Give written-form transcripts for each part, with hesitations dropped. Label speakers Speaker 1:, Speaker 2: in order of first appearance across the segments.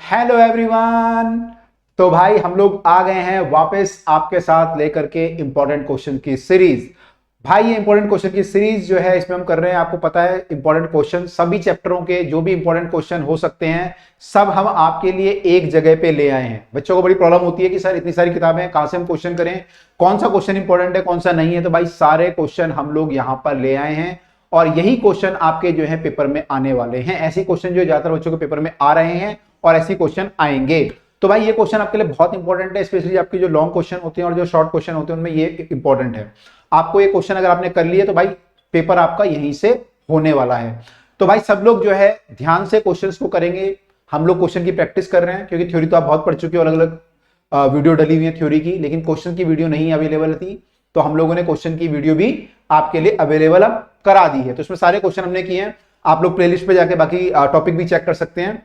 Speaker 1: Hello everyone. तो भाई हम लोग आ गए हैं वापस आपके साथ लेकर के इंपॉर्टेंट क्वेश्चन की सीरीज। भाई ये इंपॉर्टेंट क्वेश्चन की सीरीज जो है इसमें हम कर रहे हैं, आपको पता है इंपॉर्टेंट क्वेश्चन सभी चैप्टरों के जो भी इंपॉर्टेंट क्वेश्चन हो सकते हैं सब हम आपके लिए एक जगह पे ले आए हैं। बच्चों को बड़ी प्रॉब्लम होती है कि सर इतनी सारी किताबें कहां से हम क्वेश्चन करें, कौन सा क्वेश्चन इंपॉर्टेंट है कौन सा नहीं है। तो भाई सारे क्वेश्चन हम लोग यहां पर ले आए हैं और यही क्वेश्चन आपके जो है पेपर में आने वाले हैं। ऐसे क्वेश्चन जो ज्यादातर बच्चों के पेपर में आ रहे हैं और ऐसे क्वेश्चन आएंगे। तो भाई ये क्वेश्चन आपके लिए बहुत इंपॉर्टेंट है, स्पेशली आपके जो लॉन्ग क्वेश्चन होते हैं और जो शॉर्ट क्वेश्चन होते हैं उनमें ये इंपॉर्टेंट है। आपको ये क्वेश्चन अगर आपने कर लिए तो भाई पेपर आपका यहीं से होने वाला है। तो भाई सब लोग जो है ध्यान से क्वेश्चंस को करेंगे। हम लोग क्वेश्चन की प्रैक्टिस कर रहे हैं क्योंकि थ्योरी तो आप बहुत पढ़ चुके हो, अलग अलग वीडियो डली हुई है थ्योरी की, लेकिन क्वेश्चन की वीडियो नहीं अवेलेबल थी तो हम लोगों ने क्वेश्चन की वीडियो भी आपके लिए अवेलेबल अब करा दी है। तो इसमें सारे क्वेश्चन हमने किए हैं, आप लोग प्लेलिस्ट पे जाके बाकी टॉपिक भी चेक कर सकते हैं।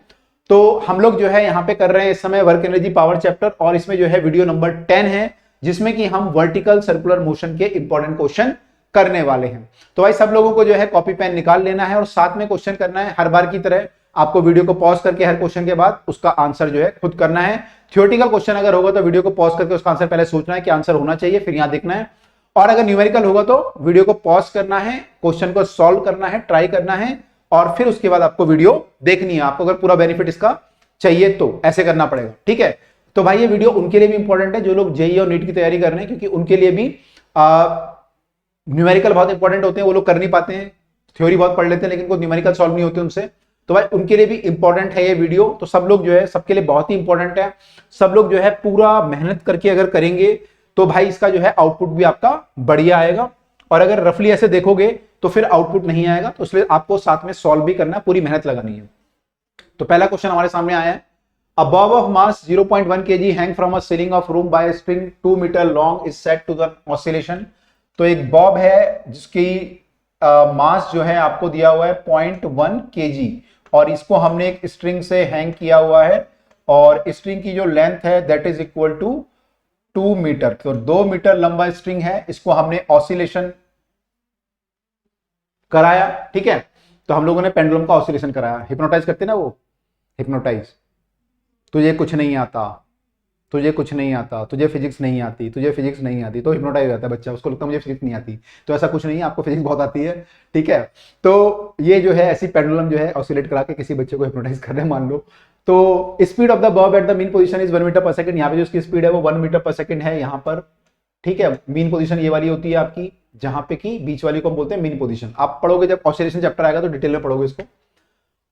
Speaker 1: तो हम लोग जो है यहाँ पे कर रहे हैं इस समय वर्क एनर्जी पावर चैप्टर और इसमें जो है वीडियो नंबर 10 है जिसमें कि हम वर्टिकल सर्कुलर मोशन के इंपॉर्टेंट क्वेश्चन करने वाले हैं। तो भाई सब लोगों को जो है कॉपी पेन निकाल लेना है और साथ में क्वेश्चन करना है। हर बार की तरह आपको वीडियो को पॉज करके हर क्वेश्चन के बाद उसका आंसर जो है खुद करना है। थ्योरेटिकल क्वेश्चन अगर होगा तो वीडियो को पॉज करके उसका आंसर पहले सोचना है कि आंसर होना चाहिए, फिर यहां देखना है। और अगर न्यूमेरिकल होगा तो वीडियो को पॉज करना है, क्वेश्चन को सॉल्व करना है, ट्राई करना है और फिर उसके बाद आपको वीडियो देखनी है। आपको अगर पूरा बेनिफिट इसका चाहिए तो ऐसे करना पड़ेगा, ठीक है। तो भाई ये वीडियो उनके लिए भी इंपॉर्टेंट है जो लोग जेईई और नीट की तैयारी कर रहे हैं, क्योंकि उनके लिए भी न्यूमेरिकल बहुत इंपॉर्टेंट होते हैं। वो लोग कर नहीं पाते हैं, थ्योरी बहुत पढ़ लेते हैं लेकिन कोई न्यूमेरिकल सॉल्व नहीं होते उनसे। तो भाई उनके लिए भी इंपॉर्टेंट है ये वीडियो। तो सब लोग जो है सबके लिए बहुत ही इंपॉर्टेंट है। सब लोग जो है पूरा मेहनत करके अगर करेंगे तो भाई इसका जो है आउटपुट भी आपका बढ़िया आएगा। और अगर रफली ऐसे देखोगे तो फिर आउटपुट नहीं आएगा, तो इसलिए आपको साथ में सॉल्व भी करना है, पूरी मेहनत लगानी है। तो पहला क्वेश्चन हमारे सामने आया है, a bob of mass 0.1 kg hang from a ceiling of room by string 2 metre long is set to the oscillation. तो एक बॉब है जिसकी मास जो है आपको दिया हुआ है 0.1 kg और इसको हमने एक स्ट्रिंग से हैंग किया हुआ है और स्ट्रिंग की जो लेंथ है that is equal to 2 metre. तो 2 मीटर लंबा स्ट्रिंग है, इसको हमने ऑसिलेशन कराया, ठीक है। तो हम लोगों ने पेंडुलम का ऑसिलेशन कराया, हिप्नोटाइज करते ना वो, हिप्नोटाइज। तुझे कुछ नहीं आता, तुझे कुछ नहीं आता, तुझे फिजिक्स नहीं आती, तुझे फिजिक्स नहीं आती, तो हिप्नोटाइज हो जाता है बच्चा, उसको लगता है मुझे फिजिक्स नहीं आती। तो ऐसा कुछ नहीं है, आपको फिजिक्स बहुत आती है, ठीक है। तो ये जो है ऐसी पेंडुलम जो है ऑसिलेट करा के किसी बच्चे को हिप्नोटाइज कर रहे हैं मान लो। तो speed of the bob at the mean position is 1 metre per second. यहाँ पे जो इसकी स्पीड है वो 1 मीटर पर सेकंड है यहाँ पर, ठीक है। मीन पोजीशन ये वाली होती है आपकी, जहां पे की बीच वाली को हम बोलते हैं मीन पोजीशन। आप पढ़ोगे जब ऑसिलेशन चैप्टर आएगा तो डिटेल में पढ़ोगे इसको।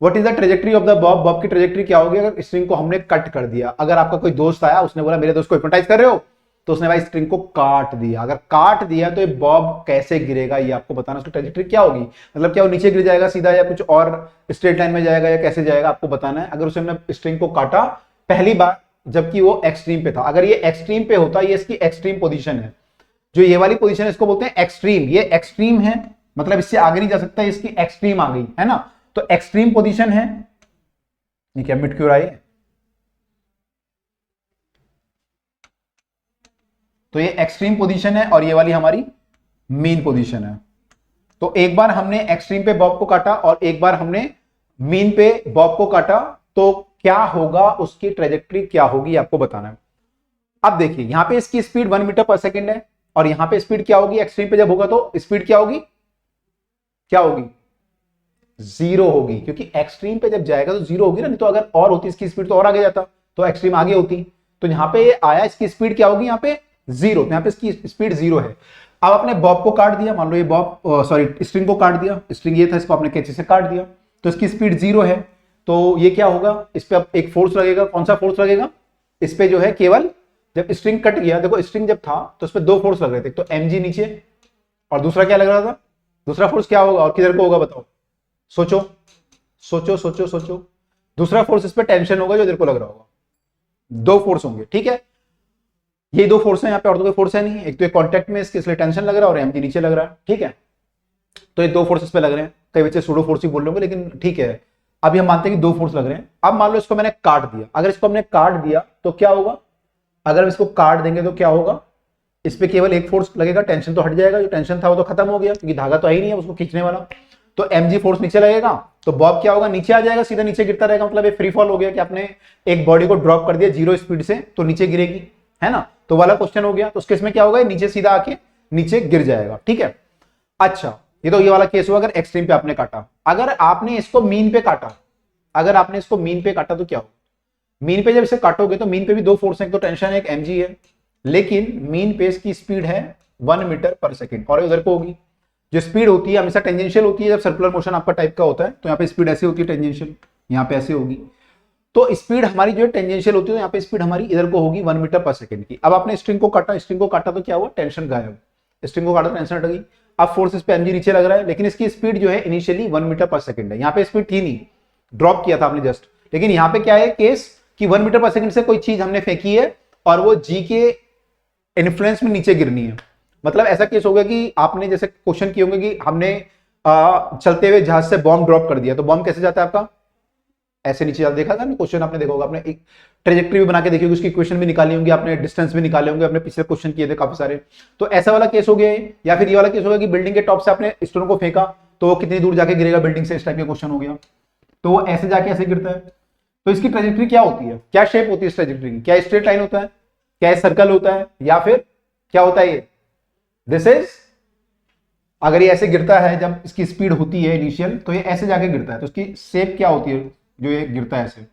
Speaker 1: What is the trajectory of the Bob, Bob की ट्रेजेक्टरी क्या होगी अगर स्ट्रिंग को हमने कट कर दिया। अगर आपका कोई दोस्त आया उसने बोला मेरे दोस्त को हिप्नोटाइज कर रहे हो, तो उसने भाई स्ट्रिंग को काट दिया। अगर काट दिया तो ये बॉब कैसे गिरेगा ये आपको बताना, उसकी ट्रेजेक्टरी क्या होगी। मतलब क्या वो नीचे गिर जाएगा सीधा या कुछ और स्ट्रेट लाइन में जाएगा या कैसे जाएगा आपको बताना है। अगर उसने स्ट्रिंग को काटा पहली बार जबकि वो एक्सट्रीम पे था, अगर ये एक्सट्रीम पे होता, ये इसकी एक्सट्रीम पोजीशन है, जो ये वाली पोजीशन है इसको बोलते हैं एक्सट्रीम। ये एक्सट्रीम है मतलब इससे आगे नहीं जा सकता, इसकी एक्सट्रीम आ गई है ना। तो एक्सट्रीम पोजीशन है, ये क्या मिड क्यों आई, तो ये एक्सट्रीम पोजीशन है और ये वाली हमारी मीन पोजीशन है। तो एक बार हमने एक्सट्रीम पे बॉब को काटा और एक बार हमने मीन पे बॉब को काटा, तो क्या होगा, उसकी ट्रेजेक्टरी क्या होगी आपको बताना है। अब देखिए यहां पे इसकी स्पीड 1 मीटर पर सेकंड है और यहां पे स्पीड क्या होगी, एक्सट्रीम पे जब होगा तो स्पीड क्या होगी, क्या होगी, 0 होगी, क्योंकि एक्सट्रीम पे जब जाएगा तो 0 होगी ना। नहीं तो अगर और होती इसकी स्पीड तो और आगे जाता, तो एक्सट्रीम आगे होती। तो यहां पे आया, इसकी स्पीड क्या होगी, यहां पे 0, तो यहां पे इसकी स्पीड 0 है। अब आपने बॉब को काट दिया, मान लो ये बॉब सॉरी स्ट्रिंग को काट दिया, स्ट्रिंग ये था, इसको आपने कैंची से काट दिया, तो इसकी स्पीड 0 है। तो ये क्या होगा, इस पे अब एक फोर्स लगेगा। कौन सा फोर्स लगेगा, इस पे जो है केवल जब स्ट्रिंग कट गया, देखो स्ट्रिंग जब था तो उस पर 2 फोर्स लग रहे थे, तो mg नीचे और दूसरा क्या लग रहा था, दूसरा फोर्स क्या होगा और किधर को होगा बताओ, सोचो सोचो सोचो सोचो। दूसरा फोर्स इस पे टेंशन होगा जो इधर को लग रहा होगा, 2 फोर्स होंगे, ठीक है। ये 2 फोर्स है यहाँ पे और तो कोई फोर्स है नहीं, एक तो कॉन्टेक्ट में इसके इसलिए टेंशन लग रहा है और mg नीचे लग रहा है, ठीक है। तो ये 2 फोर्स इस पे लग रहे हैं, कई बच्चे सूडो फोर्स ही बोल रहे होंगे लेकिन ठीक है, अभी हम मानते हैं कि 2 फोर्स लग रहे हैं। अब मान लो इसको मैंने काट दिया, अगर इसको हमने काट दिया तो क्या होगा, अगर हम इसको काट देंगे तो क्या होगा, इस पे केवल एक फोर्स लगेगा, टेंशन तो हट जाएगा, जो टेंशन था वो तो खत्म हो गया क्योंकि धागा तो है ही नहीं है उसको खींचने वाला। तो mg फोर्स नीचे लगेगा, तो बॉब क्या होगा, नीचे आ जाएगा, सीधा नीचे गिरता रहेगा। मतलब ये फ्री फॉल हो गया कि आपने एक बॉडी को ड्रॉप कर दिया 0 स्पीड से, तो नीचे गिरेगी, है ना। तो वाला क्वेश्चन हो गया। तो उस केस में क्या होगा, नीचे सीधा आके नीचे गिर जाएगा, ठीक है। अच्छा, ये तो ये वाला केस हुआ अगर एक्सट्रीम पे आपने काटा। अगर आपने इसको मीन पे काटा, अगर आपने इसको मीन पे काटा तो क्या होगा, मीन पे जब इसे काटोगे तो मीन पे भी दो फोर्स है, एक तो टेंशन है, एक mg है, लेकिन मीन पे इसकी स्पीड है 1 मीटर पर सेकेंड और उधर को होगी। जो स्पीड होती है हमेशा टेंजेंशियल होती है, जब सर्कुलर मोशन आपका टाइप का होता है तो यहाँ पे स्पीड ऐसी होती है टेंजेंशियल, यहाँ पे ऐसे होगी। तो स्पीड हमारी जो है टेंजेंशियल होती है, तो यहाँ पे स्पीड हमारी इधर को होगी 1 मीटर पर सेकेंड की। अब आपने स्ट्रिंग को काटा, स्ट्रिंग को काटा तो क्या हुआ, टेंशन गायब, स्ट्रिंग को काटा तो टेंशन हट गई। अब फोर्स इस पे mg नीचे लग रहा है, लेकिन इसकी स्पीड जो है इनिशियली 1 मीटर पर सेकेंड है। यहाँ पे स्पीड थी नहीं, ड्रॉप किया था आपने जस्ट, लेकिन यहाँ पे क्या है केस कि 1 मीटर पर सेकेंड से कोई चीज हमने फेंकी है और वो जी के इन्फ्लुएंस में नीचे गिरनी है। मतलब ऐसा केस हो गया कि आपने जैसे क्वेश्चन किए होंगे कि हमने चलते हुए जहाज से बॉम्ब ड्रॉप कर दिया, तो बॉम्ब कैसे जाता है आपका, ऐसे नीचे जाता। देखा था ना क्वेश्चन, आपने देखा होगा, आपने एक ट्रेजेक्टरी भी बना के देखी होगी, उसकी इक्वेशन भी निकाली होंगी आपने, डिस्टेंस भी निकाले होंगे, आपने पिछले क्वेश्चन किए थे काफी सारे। तो ऐसा वाला केस हो गया है। या फिर ये वाला केस हो गया कि बिल्डिंग के टॉप से आपने स्टोन को फेंका तो वो कितनी दूर जाके गिरेगा बिल्डिंग से, इस टाइप का क्वेश्चन हो गया। तो वो ऐसे जाके ऐसे गिरता है। तो इसकी ट्रेजेक्टरी क्या होती है, क्या शेप होती है इस ट्रेजेक्टरी की, क्या स्ट्रेट लाइन होता है, क्या सर्कल होता है, या फिर क्या होता है ये, दिस इज, अगर ये ऐसे गिरता है जब इसकी स्पीड होती है इनिशियल, तो ये ऐसे जाके गिरता है, तो इसकी शेप क्या होती है जो ये गिरता है ऐसे,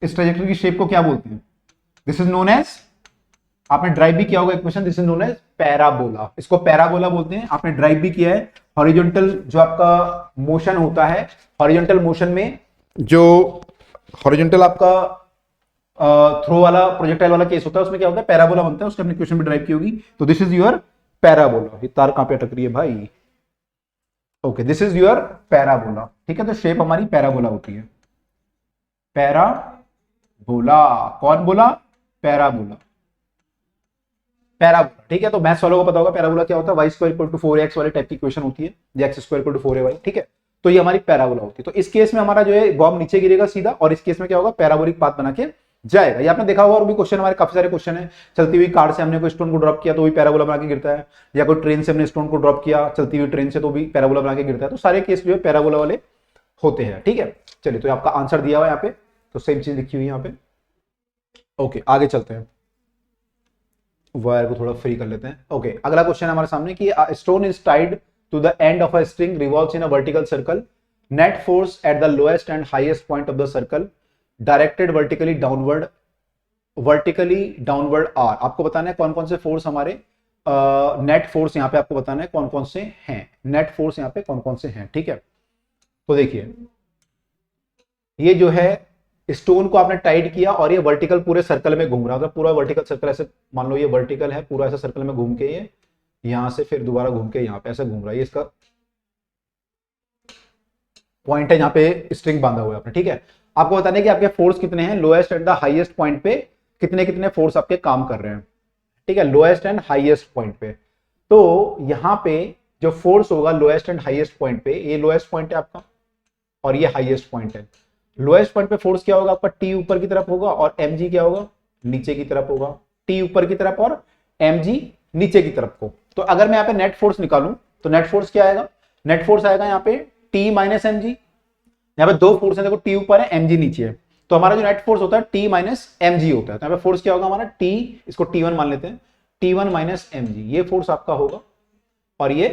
Speaker 1: इस ट्रेजेक्टरी की शेप को क्या बोलते हैं, दिस इज नोन एज, आपने ड्राइव भी किया होगा equation, this is known as parabola. इसको पैराबोला बोलते हैं, आपने ड्राइव भी किया है। हॉरिजॉन्टल जो आपका मोशन होता है, हॉरिजॉन्टल मोशन में जो हॉरिजॉन्टल आपका थ्रो वाला प्रोजेक्टाइल वाला केस होता है, उसमें क्या होता है, पैराबोला बनता है। उसके अपनी क्वेश्चन भी ड्राइव की होगी। तो दिस इज योर पैराबोला। ये तार कहां पे अटक रही है भाई, okay, this is your parabola, ठीक है। तो शेप हमारी पैराबोला होती है, पैराबोला, कौन बोला, पैराबोला, पैराबोला, ठीक है। तो मैथ्स वालों को पता होगा पैराबोला क्या होता है, y square equal to 4x वाली टाइप की इक्वेशन होती है, या x square equal to 4ay, ठीक है। तो ये हमारी पैराबोला होती है। तो इस केस में हमारा जो है बॉम्ब नीचे गिरेगा सीधा, और इस केस में क्या होगा, पैराबोलिक पाथ बना के जाएगा। ये आपने देखा होगा, और भी क्वेश्चन हमारे काफी सारे क्वेश्चन है। चलती हुई कार से हमने कोई स्टोन को ड्रॉप किया तो भी पैराबोला बना के गिरता है, या कोई ट्रेन से हमने स्टोन को ड्रॉप किया चलती हुई ट्रेन से तो भी पैराबोला बना के गिरता है। तो सारे केस जो है पैराबोला वाले होते हैं, ठीक है। चलिए, तो आपका आंसर दिया हुआ है यहाँ पे, तो सेम चीज लिखी हुई है यहाँ पे। ओके, आगे चलते हैं, वायर को थोड़ा फ्री कर लेते हैं। ओके, अगला क्वेश्चन है हमारे सामने कि stone is tied to the end of a string revolves in a vertical circle, net force at the lowest and highest point of the circle directed vertically downward are. आपको बताना है कौन कौन से फोर्स हमारे नेट फोर्स यहाँ पे आपको बताना है कौन कौन से हैं, नेट फोर्स यहाँ पे कौन कौन से हैं, ठीक है। तो देखिए, ये जो है स्टोन को आपने टाइट किया और ये वर्टिकल पूरे सर्कल में घूम रहा है, पूरा वर्टिकल सर्कल ऐसे मान लो ये वर्टिकल है, पूरा ऐसे सर्कल में घूम के ये यहां से फिर दोबारा घूम के यहाँ पे ऐसे घूम रहा है, ये इसका पॉइंट है, यहाँ पे स्ट्रिंग बांधा हुआ है आपने, ठीक है। आपको बताना है कि आपके फोर्स कितने हैं, lowest and the highest point पे कितने कितने फोर्स आपके काम कर रहे हैं, ठीक है, लोएस्ट एंड हाईएस्ट पॉइंट पे। तो यहाँ पे जो फोर्स होगा लोएस्ट एंड हाईएस्ट पॉइंट पे, ये लोएस्ट पॉइंट है आपका और ये हाईएस्ट पॉइंट है। लोएस्ट पॉइंट पे फोर्स क्या होगा आपका, टी ऊपर की तरफ होगा और mg क्या होगा, नीचे की तरफ होगा, टी ऊपर की तरफ और mg नीचे की तरफ को। तो अगर मैं यहाँ पे नेट फोर्स निकालूं तो नेट फोर्स क्या आएगा, नेट फोर्स आएगा यहाँ पे टी माइनस एम जी। यहाँ पे दो फोर्स है, देखो टी ऊपर है mg नीचे है, तो हमारा जो नेट फोर्स होता है टी माइनस mg होता है। तो यहाँ पे फोर्स क्या होगा हमारा टी, इसको t1 मान लेते हैं, t1 माइनस mg, ये फोर्स आपका होगा। और ये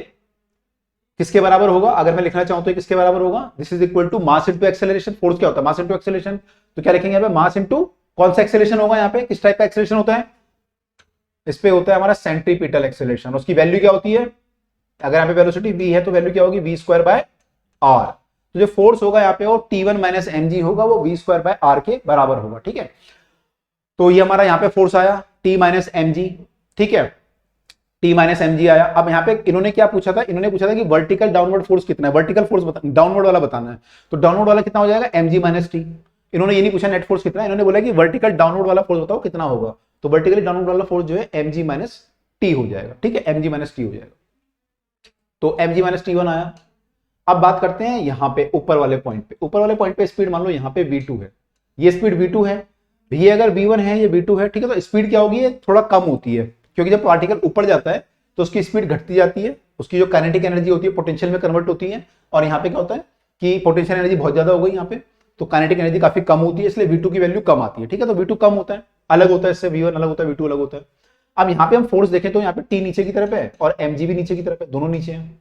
Speaker 1: किसके बराबर होगा, अगर मैं लिखना चाहूं तो किसके बराबर होगा, this is equal to mass into acceleration. Force क्या होता है, मास इनटू एक्सेलरेशन। तो क्या लिखेंगे यहाँ पे, मास इनटू कौन सा एक्सेलरेशन होगा, यहाँ पे किस टाइप का एक्सेलरेशन होता है, इस पे होता है हमारा सेंट्रीपिटल एक्सेलरेशन। उसकी वैल्यू क्या होती है, अगर यहाँ पे वेलोसिटी v है तो वैल्यू क्या होगी, v स्क्वायर बाय r। तो जो फोर्स होगा यहाँ पे वो t1 माइनस mg होगा, वो v स्क्वायर बाय r के बराबर होगा, ठीक है। तो ये हमारा यहाँ पे फोर्स आया t माइनस mg, ठीक है, t माइनस mg आया। अब यहाँ पे इन्होंने क्या पूछा था, इन्होंने पूछा था कि वर्टिकल डाउनवर्ड फोर्स कितना है, वर्टिकल फोर्स डाउनवर्ड वाला बताना है। तो डाउनवर्ड वाला कितना हो जाएगा, mg माइनस टी। इन्होंने ये नहीं पूछा नेट फोर्स कितना है, इन्होंने बोला कि वर्टिकल डाउनवर्ड वाला फोर्स बताओ कितना होगा। तो वर्टिकली डाउनवर्ड वाला फोर्स जो है mg माइनस टी हो जाएगा, ठीक है, mg माइनस टी हो जाएगा। तो mg माइनस टी 1 आया। अब बात करते हैं यहाँ पे ऊपर वाले पॉइंट पे, ऊपर वाले पॉइंट पे स्पीड मान लो यहाँ पे v2 है, ये स्पीड v2 है, ये अगर v1 है ये v2 है, ठीक है। तो स्पीड क्या होगी, ये थोड़ा कम होती है, क्योंकि जब पार्टिकल ऊपर जाता है तो उसकी स्पीड घटती जाती है उसकी जो काइनेटिक एनर्जी होती है पोटेंशियल में कन्वर्ट होती है, और यहाँ पे क्या होता है कि पोटेंशियल एनर्जी बहुत ज्यादा हो गई यहाँ पे, तो काइनेटिक एनर्जी काफी कम होती है, इसलिए V2 की वैल्यू कम आती है। ठीक है, तो V2 कम होता है, अलग होता है इससे, V1 अलग होता है, V2 अलग होता है। अब यहाँ पे हम फोर्स देखें तो यहाँ पे T नीचे की तरफ है और mg भी नीचे की तरफ है, दोनों नीचे हैं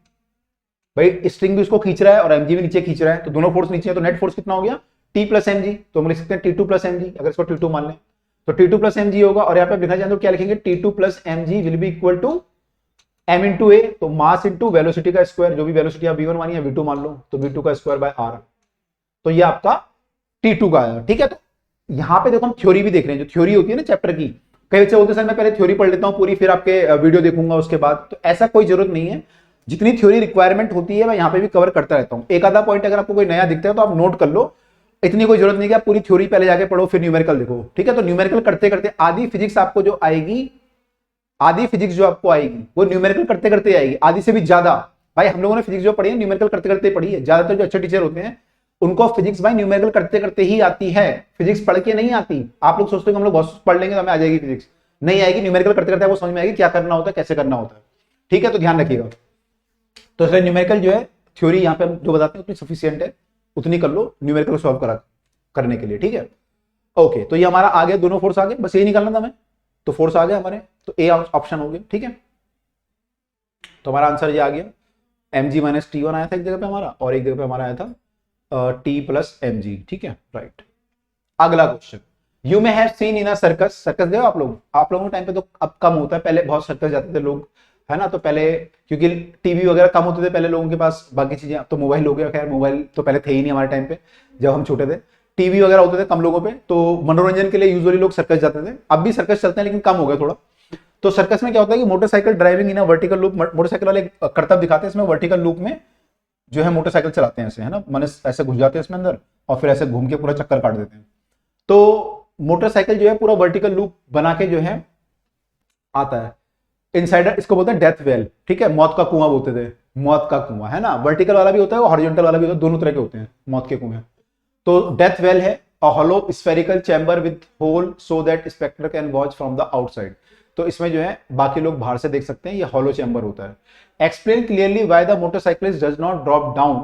Speaker 1: भाई, स्ट्रिंग भी उसको खींच रहा है और mg भी नीचे खींच रहा है, तो दोनों फोर्स नीचे है, तो नेट फोर्स कितना हो गया T प्लस mg, तो हम लिख सकते हैं T2 प्लस mg, अगर इसको T2 मान लें तो T2 प्लस mg होगा, और यहाँ पे लिखना चाहें तो क्या लिखेंगे, T2 plus mg will be equal to m into a, तो मास इंटू वेलोसिटी का स्क्वायर, जो भी वेलोसिटी आप V1 मानी है V2 मान लो, तो V2 का स्क्वायर बाय r, तो ये आपका T2 का आया। ठीक है, तो यहाँ पे देखो हम थ्योरी भी देख रहे हैं, जो थ्योरी होती है ना चैप्टर की, कई बच्चे बोलते हैं सर मैं पहले थ्योरी पढ़ लेता हूँ पूरी, फिर आपके वीडियो देखूंगा उसके बाद, तो ऐसा कोई जरूरत नहीं है, जितनी थ्योरी रिक्वायरमेंट होती है मैं यहाँ पे भी कवर करता रहता हूँ। एक आधा पॉइंट अगर आपको कोई नया दिखता है तो आप नोट कर लो, इतनी कोई जरूरत नहीं कि आप पूरी थ्योरी पहले जाके पढ़ो फिर न्यूमेरिकल देखो। ठीक है, तो न्यूमेरिकल करते करते आधी फिजिक्स आपको जो आएगी, आधी फिजिक्स जो आपको आएगी वो न्यूमेरिकल करते करते आएगी, आधी से भी ज्यादा। भाई हम लोगों ने फिजिक्स जो पढ़ी है न्यूमेरिकल करते करते पढ़ी है, ज्यादातर जो अच्छे टीचर होते हैं उनको फिजिक्स भाई न्यूमेरिकल करते करते ही आती है, फिजिक्स पढ़ के नहीं आती। आप लोग सोचते हो हम लोग बहुत पढ़ लेंगे तो हमें आ जाएगी फिजिक्स, नहीं आएगी, न्यूमेरिकल करते करते वो समझ में आएगी क्या करना होता है, कैसे करना होता है। ठीक है, तो ध्यान रखिएगा। तो इसलिए न्यूमेरिकल जो है थ्योरी यहाँ पे हम जो बताते हैं उतनी सफिशियंट है, उतनी कर लो न्यूमेरिकल सॉल्व करने के लिए। ठीक है, ओके, तो ये हमारा आ गया, दोनों फोर्स आ गए, बस यही निकालना था हमें, तो फोर्स आ गया हमारे, तो ए ऑप्शन हो गया। ठीक है, तो हमारा आंसर ये आ गया, mg माइनस T1 आया था एक जगह पे हमारा, और एक जगह पे हमारा आया था T प्लस mg। ठीक है, राइट। अगला question, you may have seen in a circus, circus गए आप लोग, आप लोगों के टाइम पे तो अब कम होता है, पहले बहुत सर्कस जाते थे लोग, है ना, तो पहले क्योंकि टीवी वगैरह कम होते थे पहले लोगों के पास, बाकी चीजें, अब तो मोबाइल हो गया, खैर मोबाइल तो पहले थे ही नहीं हमारे टाइम पे जब हम छोटे थे, टीवी वगैरह होते थे कम लोगों पे, तो मनोरंजन के लिए यूजुअली लोग सर्कस जाते थे, अब भी सर्कस चलते हैं लेकिन कम हो गया थोड़ा। तो सर्कस में क्या होता है कि motorcycle driving in a vertical loop, motorcycle वाले करतब दिखाते हैं इसमें, वर्टिकल लूप में जो है मोटरसाइकिल चलाते हैं ऐसे, है ना, मैंने ऐसे घुस जाते हैं इसमें अंदर और फिर ऐसे घूम के पूरा चक्कर काट देते हैं। तो मोटरसाइकिल जो है पूरा वर्टिकल लूप बना के जो है आता है, इनसाइडर इसको बोलते हैं डेथ वेल। ठीक है, मौत का कुआं बोलते थे, मौत का कुआं, है ना, वर्टिकल वाला भी होता है और हॉरिजॉन्टल वाला भी होता है, दोनों तरह के होते हैं मौत के कुएं। तो डेथ वेल है a hollow spherical chamber with hole so that spectator can watch from the outside। तो इसमें जो है बाकी लोग बाहर से देख सकते हैं, ये hollow chamber होता है। Explain clearly why the motorcyclist does not drop down।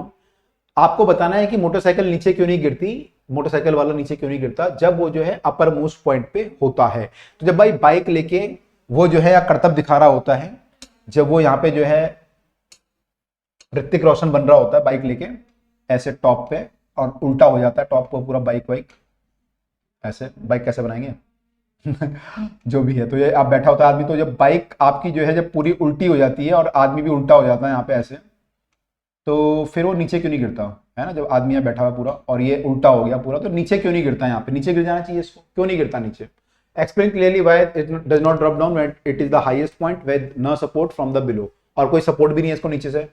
Speaker 1: आपको बताना है कि मोटरसाइकिल नीचे क्यों नहीं गिरती, मोटरसाइकिल वाला नीचे क्यों नहीं गिरता जब वो जो है अपर मोस्ट पॉइंट पे होता है। तो जब भाई बाइक लेके वो जो है या करतब दिखा रहा होता है, जब वो यहाँ पे जो है ऋतिक रोशन बन रहा होता है बाइक लेके ऐसे टॉप पे, और उल्टा हो जाता है टॉप को पूरा, बाइक ऐसे, बाइक कैसे बनाएंगे जो भी है, तो ये आप बैठा होता है आदमी, तो जब बाइक आपकी जो है जब पूरी उल्टी हो जाती है और आदमी भी उल्टा हो जाता है यहाँ पे ऐसे, तो फिर वो नीचे क्यों नहीं गिरता, है ना, जब आदमी यहाँ बैठा हुआ पूरा और ये उल्टा हो गया पूरा, तो नीचे क्यों नहीं गिरता, यहाँ पे नीचे गिर जाना चाहिए इसको, क्यों नहीं गिरता नीचे। Explain clearly why it does not drop down when it is the highest point with no support from the below, और कोई सपोर्ट भी नहीं है इसको नीचे से,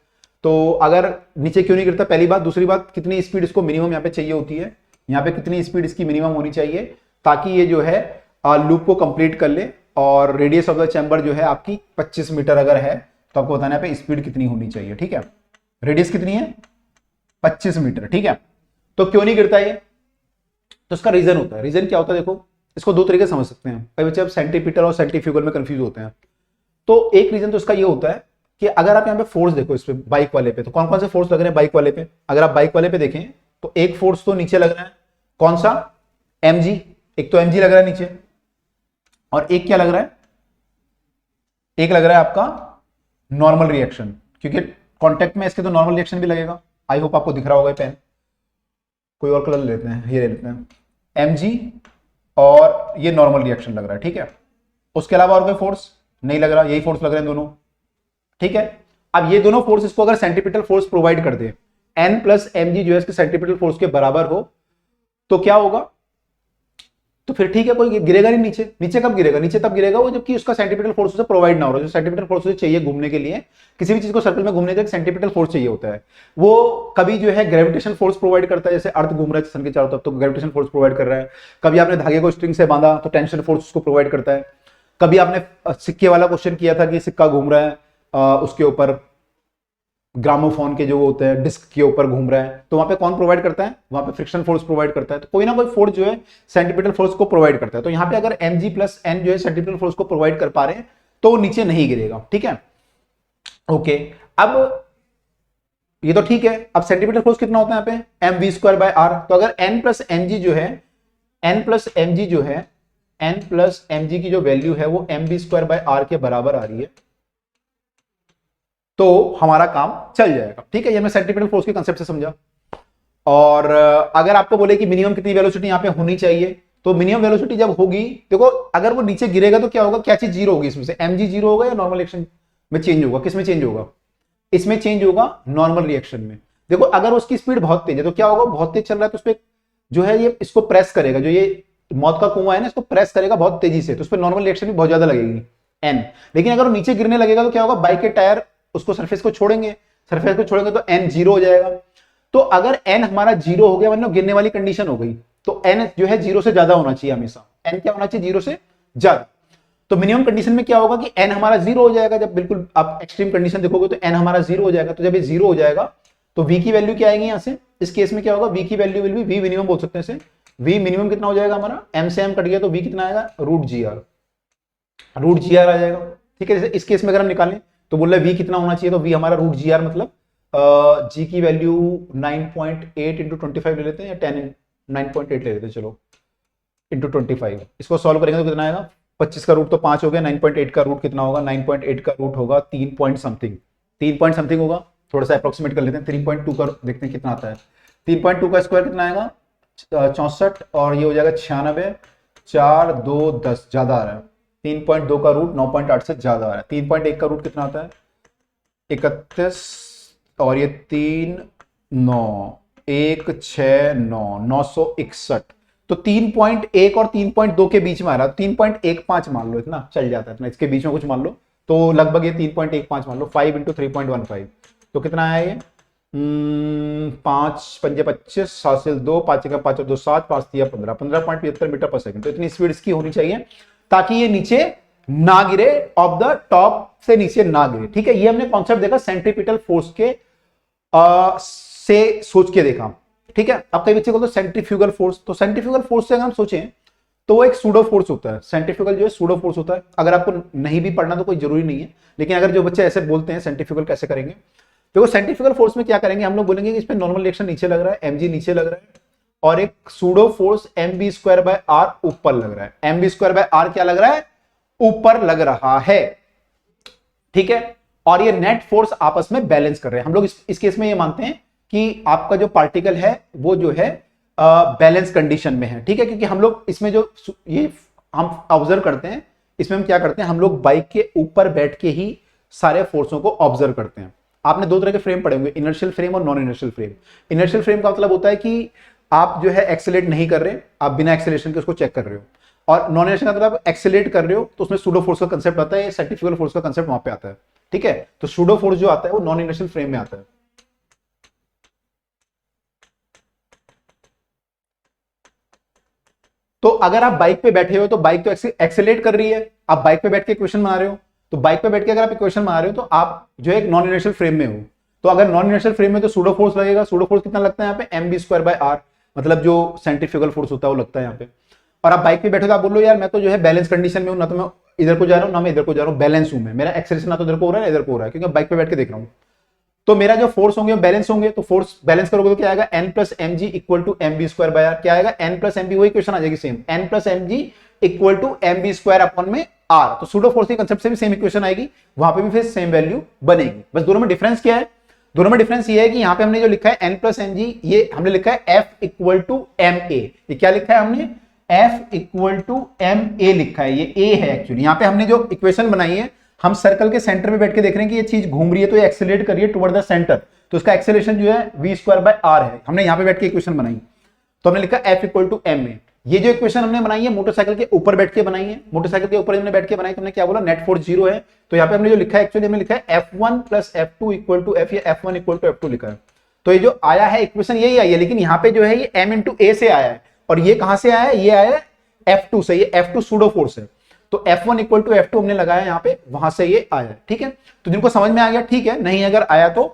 Speaker 1: तो अगर नीचे क्यों नहीं गिरता, पहली बात। दूसरी बात, कितनी स्पीड इसको मिनिमम यहाँ पे चाहिए होती है, यहाँ पे कितनी स्पीड इसकी मिनिमम होनी चाहिए ताकि ये जो है लूप को कंप्लीट कर ले, और रेडियस ऑफ द चैम्बर जो है आपकी 25 मीटर अगर है, तो आपको बताना है पे स्पीड कितनी होनी चाहिए। ठीक है, रेडियस कितनी है 25 मीटर। ठीक है, तो क्यों नहीं गिरता ये, तो इसका रीजन होता है। रीजन क्या होता है, देखो इसको दो तरीके से समझ सकते हैं, कई बच्चे अब सेंट्रीपिटल और सेंट्रीफ्यूगल में कंफ्यूज होते हैं। तो एक रीजन तो इसका ये होता है कि अगर आप यहाँ पे फोर्स देखो इस पे बाइक वाले पे, तो कौन कौन से फोर्स लग रहे हैं बाइक वाले पे, अगर आप बाइक वाले पे देखें तो एक फोर्स तो नीचे लग रहा है, कौन सा, mg, एक तो mg लग रहा है नीचे, और एक क्या लग रहा है, एक लग रहा है आपका नॉर्मल रिएक्शन, क्योंकि कॉन्टेक्ट में इसके तो नॉर्मल रिएक्शन भी लगेगा। आई होप आपको दिख रहा होगा पेन, कोई और कलर लेते हैं, ये ले लेते हैं, mg और ये नॉर्मल रिएक्शन लग रहा है। ठीक है, उसके अलावा और कोई फोर्स नहीं लग रहा, यही फोर्स लग रहे हैं दोनों। ठीक है, अब ये दोनों फोर्स इसको अगर सेंट्रीपिटल फोर्स प्रोवाइड कर दे, n प्लस mg जो है इसके सेंट्रीपिटल फोर्स के बराबर हो, तो क्या होगा, तो फिर ठीक है, कोई गिरेगा नहीं नीचे। नीचे कब गिरेगा, नीचे तब गिरेगा वो जबकि उसका सेंट्रीपिटल फोर्स उसे प्रोवाइड ना हो रहा। जो सेंट्रीपिटल फोर्स उसे चाहिए घूमने के लिए, किसी भी चीज को सर्कल में घूमने के लिए सेंट्रीपिटल फोर्स चाहिए होता है। वो कभी जो है ग्रेविटेशन फोर्स प्रोवाइड करता है, जैसे अर्थ घूम रहा है सन के चारों तरफ तो ग्रेविटेशन फोर्स प्रोवाइड कर रहा है। कभी आपने धागे को स्ट्रिंग से बांधा तो टेंशन फोर्स उसको प्रोवाइड करता है। कभी आपने सिक्के वाला क्वेश्चन किया था कि सिक्का घूम रहा है, उसके ऊपर ग्रामोफोन के जो होते हैं डिस्क के ऊपर घूम रहा है, तो वहां पे कौन प्रोवाइड करता है, वहां पे फ्रिक्शन फोर्स प्रोवाइड करता है। तो कोई ना कोई फोर्स जो है सेंट्रीपिटल फोर्स को प्रोवाइड करता है। तो यहाँ पे अगर mg प्लस n जो है सेंट्रीपिटल फोर्स को प्रोवाइड कर पा रहे हैं तो वो नीचे नहीं गिरेगा। ठीक है, ओके। अब ये तो ठीक है, अब सेंटीमीटर फोर्स कितना होता है यहाँ पे M V square by R. तो अगर एन प्लस एम जी जो है, एन प्लस एम जी जो है, एन प्लस एम जी की जो वैल्यू है वो M V square by R के बराबर आ रही है, तो हमारा काम चल जाएगा। ठीक है, ये मैं सेंटीमीटर फोर्स के कंसेप्ट से समझा। और अगर आपको बोले कि मिनिमम कितनी वेलोसिटी यहां पे होनी चाहिए, तो मिनिमम वेलोसिटी जब होगी, देखो अगर वो नीचे गिरेगा तो क्या होगा, क्या चीज जीरो होगी इसमें से, एम जी जीरो होगा या नॉर्मल रिएक्शन में चेंज होगा, किस में चेंज होगा, इसमें चेंज होगा नॉर्मल रिएक्शन में। देखो अगर उसकी स्पीड बहुत तेज है तो क्या होगा, बहुत तेज चल रहा है तो उस पर जो है ये इसको प्रेस करेगा, जो ये मौत का कुआं है ना, इसको प्रेस करेगा बहुत तेजी से, तो उस पर नॉर्मल रिएक्शन भी बहुत ज्यादा लगेगी एन। लेकिन अगर वो नीचे गिरने लगेगा तो क्या होगा, बाइक के टायर उसको सरफेस को छोड़ेंगे, सरफेस को छोड़ेंगे तो एन जीरो हो जाएगा। तो अगर एन हमारा जीरो हो गया, मतलब गिरने वाली कंडीशन हो गई, तो एन जो है जीरो से ज्यादा होना चाहिए हमेशा, एन क्या होना चाहिए, जीरो से ज्यादा। तो मिनिमम कंडीशन में क्या होगा कि एन हमारा जीरो हो जाएगा, जब बिल्कुल आप एक्सट्रीम कंडीशन देखोगे तो एन हमारा जीरो हो जाएगा। तो जब ये जीरो हो जाएगा तो वी की वैल्यू क्या आएगी यहां से, इस केस में क्या होगा, वी की value will be, V minimum बोल सकते हैं इसे, वी मिनिमम कितना हो जाएगा हमारा, एम से एम कट गया तो वी कितना आएगा, रूट जी आर, रूट जी आर आ जाएगा। ठीक है, जैसे इस केस में अगर हम निकालें तो बोल रहे वी कितना होना चाहिए, तो वी हमारा रूट जी आर, मतलब जी की वैल्यू 9.8 इंटू 25 ले लेते हैं, या 10 9.8 ले लेते हैं, चलो इंटू 25, इसको सॉल्व करेंगे तो कितना आएगा, 25 का रूट तो 5 हो गया, 9.8 का रूट कितना होगा, 9.8 का रूट होगा 3 पॉइंट समथिंग, 3 पॉइंट समथिंग होगा, थोड़ा सा अप्रोक्सीमेट कर लेते हैं, 3.2 का देखते हैं कितना आता है, 3.2 का स्क्वायर कितना आएगा 64, और ये हो जाएगा 96, 4 2 10 ज्यादा आ रहा है, 3.2 का रूट 9.8 से ज्यादा आ रहा है, 3.1 का रूट कितना आता है 31, और ये 3 9 1 6 9 961, तो 3.1 और 3.2 के बीच में आ रहा है, 3.15 मान लो, इतना चल जाता है, इतना इसके बीच में कुछ मान लो, तो लगभग ये 3.15 मान लो, 5 इंटू 3.15, तो कितना आया ये 5 पंजे 25, 7 से 2, 5 का 5 और 2 7, 5 दिया 15, 15.75 मीटर पर सेकंड। तो इतनी स्पीड इसकी होनी चाहिए ताकि ये नीचे ना गिरे, ऑफ द टॉप से नीचे ना गिरे। ठीक है, ये हमने कॉन्सेप्ट देखा सेंट्रीपिटल फोर्स के से सोच के देखा। ठीक है, अब कई बच्चे को तो सेंट्रीफ्यूगल फोर्स, तो सेंट्रीफ्यूगल फोर्स से अगर हम सोचें तो वो एक सूडो फोर्स होता है, सेंट्रीफ्यूगल जो है सूडो फोर्स होता है। अगर आपको नहीं भी पढ़ना तो कोई जरूरी नहीं है, लेकिन अगर जो बच्चे ऐसे बोलते हैं सेंट्रीफ्यूगल कैसे करेंगे, देखो सेंट्रीफ्यूगल फोर्स में क्या करेंगे, हम लोग बोलेंगे कि इसमें नॉर्मल रिएक्शन नीचे लग रहा है, एम जी नीचे लग रहा है, और एक pseudo force M B square by R ऊपर लग रहा है, M B square by R क्या लग रहा है, ऊपर लग रहा है। ठीक है, और ये नेट फोर्स आपस में बैलेंस कर रहे हैं। हम लोग इस केस में ये मानते हैं कि आपका जो पार्टिकल है वो जो है बैलेंस कंडीशन में है। ठीक है, क्योंकि हम लोग इसमें जो ये हम ऑब्जर्व करते हैं, इसमें हम क्या करते हैं, हम लोग बाइक के ऊपर बैठ के ही सारे फोर्सों को ऑब्जर्व करते हैं। आपने दो तरह के फ्रेम पढ़े होंगे, इनर्शियल फ्रेम और non inertial frame. Inertial frame का मतलब होता है कि आप जो है एक्सेलेरेट नहीं कर रहे, आप बिना एक्सेलरेशन के उसको चेक कर रहे हो, और नॉन इनर्शियल का मतलब एक्सेलेरेट कर रहे हो तो उसमें सूडो फोर्स का कंसेप्ट आता है, सेंट्रीफ्यूगल फोर्स का कंसेप्ट वहां पे आता है। ठीक है, तो सूडो फोर्स जो आता है वो नॉन इनर्शियल फ्रेम में आता है। तो अगर आप बाइक पे बैठे हो तो बाइक तो एक्सेलेरेट कर रही है, आप बाइक पे बैठ के इक्वेशन बना रहे हो, तो बाइक पे बैठ के अगर आप इक्वेशन बना रहे हो तो आप जो है एक नॉन इनर्शियल फ्रेम में हो। तो अगर नॉन इनर्शियल फ्रेम में तो सूडो फोर्स लगेगा, सूडो फोर्स कितना लगता है यहाँ पे, M B square by R, मतलब जो सेंट्रीफ्यूगल फोर्स होता है वो लगता है यहाँ पे। और आप बाइक पे बैठे तो आप बोलो यार मैं तो जो है बैलेंस कंडीशन में हूं, ना तो मैं इधर को जा रहा हूं ना मैं इधर को जा रहा हूं, बैलेंस हूं मैं, मेरा एक्सेलरेशन ना तो इधर को हो रहा है ना इधर को हो रहा है, क्योंकि बाइक पे बैठ के देख रहा हूं। तो मेरा जो फोर्स होंगे बैलेंस होंगे, तो फोर्स बैलेंस करोगे तो क्या आएगा, N plus M G equal to M B square by R, क्या आएगा, एन प्लस एम बी, वही क्वेश्चन आ जाएगी same, N plus M G equal to M B square upon में आर। तो सूडो फोर्स के कंसेप्ट से भी सेम इक्वेशन आएगी, वहां पे भी फिर सेम वैल्यू बनेगी। बस दोनों में डिफरेंस क्या है, दोनों में डिफरेंस ये है कि यहां पे हमने जो लिखा है एन प्लस एम जी, ये हमने लिखा है F equal to M A, ये क्या लिखा है हमने, F equal to M A लिखा है, ये ए है एक्चुअली। यहां पे हमने जो इक्वेशन बनाई है, हम सर्कल के सेंटर में बैठ के देख रहे हैं कि ये चीज घूम रही है तो ये एक्सेलरेट कर रही है टुवर्ड द सेंटर, तो इसका एक्सेलरेशन जो है वी स्क्वायर बाय आर है। हमने यहां पे बैठ के इक्वेशन बनाई, तो हमने लिखा F equal to M A. ये जो इक्वेशन हमने बनाई है मोटरसाइकिल के ऊपर बैठ के बनाई है, मोटरसाइकिल के ऊपर हमने बैठ के बनाई, तो हमने क्या बोला, नेट फोर्स जीरो है। तो यहाँ पे हमने जो लिखा है एक्चुअली हमने लिखा है F1 plus F2 equal to F, या F1 इक्वल टू F2 लिखा है। तो ये जो आया है इक्वेशन यही आई है, लेकिन यहाँ पे जो है ये M इंटू ए से आया है, और ये कहां से आया है, ये आया है F2 से, ये F2 सूडो फोर्स है। तो F1 इक्वल टू F2 हमने लगाया यहाँ पे, वहां से ये आया है। ठीक है, तो जिनको समझ में आ गया ठीक है, नहीं अगर आया तो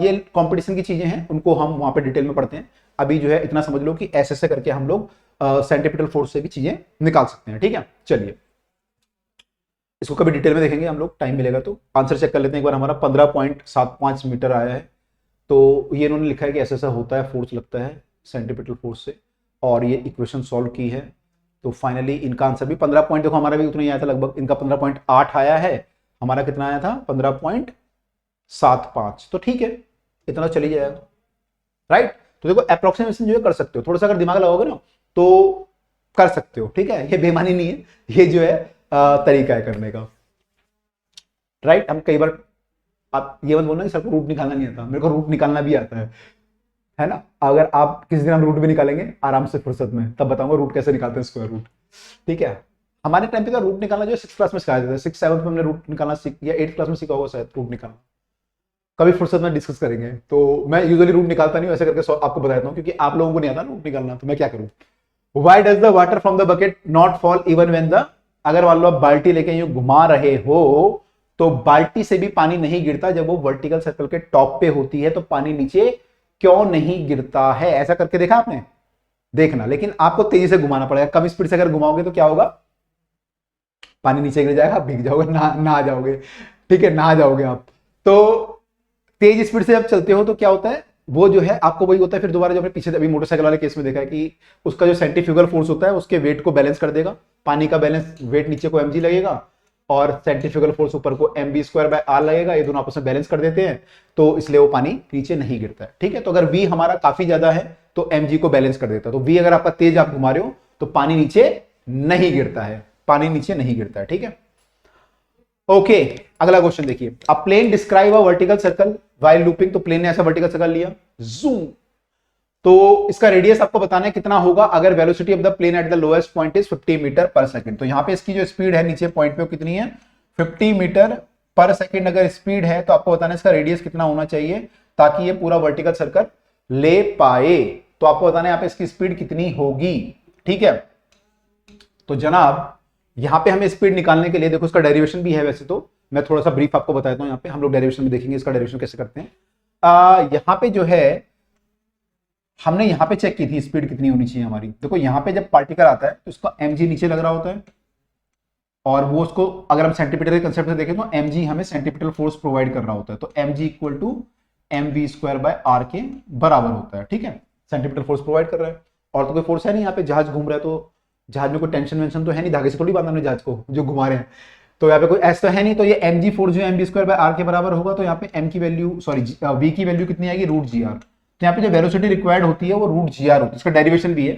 Speaker 1: ये कंपटीशन की चीजें हैं, उनको हम वहां पे डिटेल में पढ़ते हैं। अभी जो है इतना समझ लो कि ऐसे करके हम लोग सेंट्रीपिटल फोर्स से भी चीजें निकाल सकते हैं। ठीक है, चलिए इसको कभी डिटेल में देखेंगे हम लोग, टाइम मिलेगा तो। आंसर चेक कर लेते हैं एक बार। हमारा 15.75 मीटर आया है। तो ये इन्होंने लिखा है कि ऐसा ऐसा होता है, फोर्स लगता है सेंट्रीपिटल फोर्स से, और ये इक्वेशन सॉल्व की है। तो फाइनली इनका आंसर भी 15 पॉइंट, देखो हमारा भी उतना ही आया था लगभग, इनका 15.8 आया है, हमारा कितना आया था 15.75। तो ठीक है, इतना चली जाएगा, राइट। तो देखो अप्रोक्सीमेशन जो है कर सकते हो, थोड़ा सा अगर दिमाग लगाओगे ना तो कर सकते हो, ठीक है। ये बेईमानी नहीं है, ये जो है तरीका है करने का, राइट। हम कई बार, आप ये मत बोलना कि सर को रूट निकालना नहीं आता, मेरे को रूट निकालना भी आता है ना। अगर आप किसी दिन हम रूट भी निकालेंगे आराम से फुर्सत में, तब बताऊंगा रूट कैसे निकालते हैं, स्क्वायर रूट, ठीक है। हमारे टाइम पे का रूट निकालना जो 6 क्लास में सिखाया जाता है, 6-7 में हमने रूट निकालना सीख, या 8 क्लास में सीखा होगा शायद रूट निकालना, कभी फुर्सत में डिस्कस करेंगे। तो मैं यूजुअली रूट निकालता नहीं हूं, ऐसे करके आपको बताता हूं, क्योंकि आप लोगों को नहीं आता रूट निकालना, तो मैं क्या करूं। Why does the water from the bucket not fall even when the, अगर मान लो आप बाल्टी लेके यूं घुमा रहे हो तो बाल्टी से भी पानी नहीं गिरता, जब वो वर्टिकल सर्कल के टॉप पे होती है तो पानी नीचे क्यों नहीं गिरता है। ऐसा करके देखा आपने, देखना, लेकिन आपको तेजी से घुमाना पड़ेगा। कम स्पीड से अगर घुमाओगे तो क्या होगा, पानी नीचे गिर जाएगा, भीग जाओगे, नहा जाओगे, ठीक है, नहा जाओगे आप। तो तेज स्पीड से जब चलते हो तो क्या होता है, वो जो है आपको वही होता है फिर दोबारा, जो हमने पीछे अभी मोटरसाइकिल वाले केस में देखा है कि उसका जो सेंट्रीफ्यूगल फोर्स होता है उसके वेट को बैलेंस कर देगा। पानी का बैलेंस वेट नीचे को mg लगेगा और सेंट्रीफ्यूगल फोर्स ऊपर को mv²/r लगेगा, ये दोनों आपस में बैलेंस कर देते हैं, तो इसलिए वो पानी नीचे नहीं गिरता है, ठीक है। तो अगर v हमारा काफी ज्यादा है तो mg को बैलेंस कर देता है, तो v अगर आपका तेज आप घुमा रहे हो तो पानी नीचे नहीं गिरता है, पानी नीचे नहीं गिरता है, ठीक है। ओके, अगला क्वेश्चन देखिए। A plane describe a vertical circle while looping, तो प्लेन ने ऐसा वर्टिकल सर्कल लिया, जूम, तो इसका रेडियस आपको बताना है कितना होगा अगर velocity of the plane at the lowest point is 50 metre per second. तो यहां पे इसकी जो स्पीड है नीचे पॉइंट पे वो कितनी है, 50 मीटर पर सेकंड अगर स्पीड है, तो आपको बताना है इसका रेडियस कितना होना चाहिए ताकि ये पूरा वर्टिकल सर्कल ले पाए। तो आपको बताना है यहाँ पे इसकी स्पीड कितनी होगी, ठीक है। तो जनाब यहां पे हमें स्पीड निकालने के लिए, देखो इसका डेरिवेशन भी है, वैसे तो मैं थोड़ा सा ब्रीफ आपको बताता हूं, यहाँ पे हम लोग डेरिवेशन में देखेंगे इसका डेरिवेशन कैसे करते हैं। यहां पे जो है हमने यहां पे चेक की थी स्पीड कितनी होनी चाहिए हमारी। देखो यहां पे जब पार्टिकल आता है तो उसका mg नीचे लग रहा होता है, और वो उसको अगर हम सेंटीमीटर के कंसेप्ट से देखें तो mg हमें सेंटीमीटर फोर्स प्रोवाइड कर रहा होता है, तो mg इक्वल टू mv²/r के बराबर होता है, ठीक है। सेंटीमीटर फोर्स प्रोवाइड कर रहा है, और तो कोई फोर्स है नहीं, यहाँ पे जहाज घूम रहा है तो जहाज में कोई टेंशन वेंशन तो है नहीं, धागे से थोड़ी बांधा जहाज को जो घुमा रहे हैं, तो यहाँ पे कोई ऐसा तो है नहीं। तो ये mg फोर्स जो mv²/r के बराबर होगा, तो यहाँ पे m की वैल्यू, सॉरी v की वैल्यू कितनी आएगी, √gr। तो यहाँ पे जो वेलोसिटी रिक्वायर्ड होती है वो √gr होती है, इसका डेरिवेशन भी है,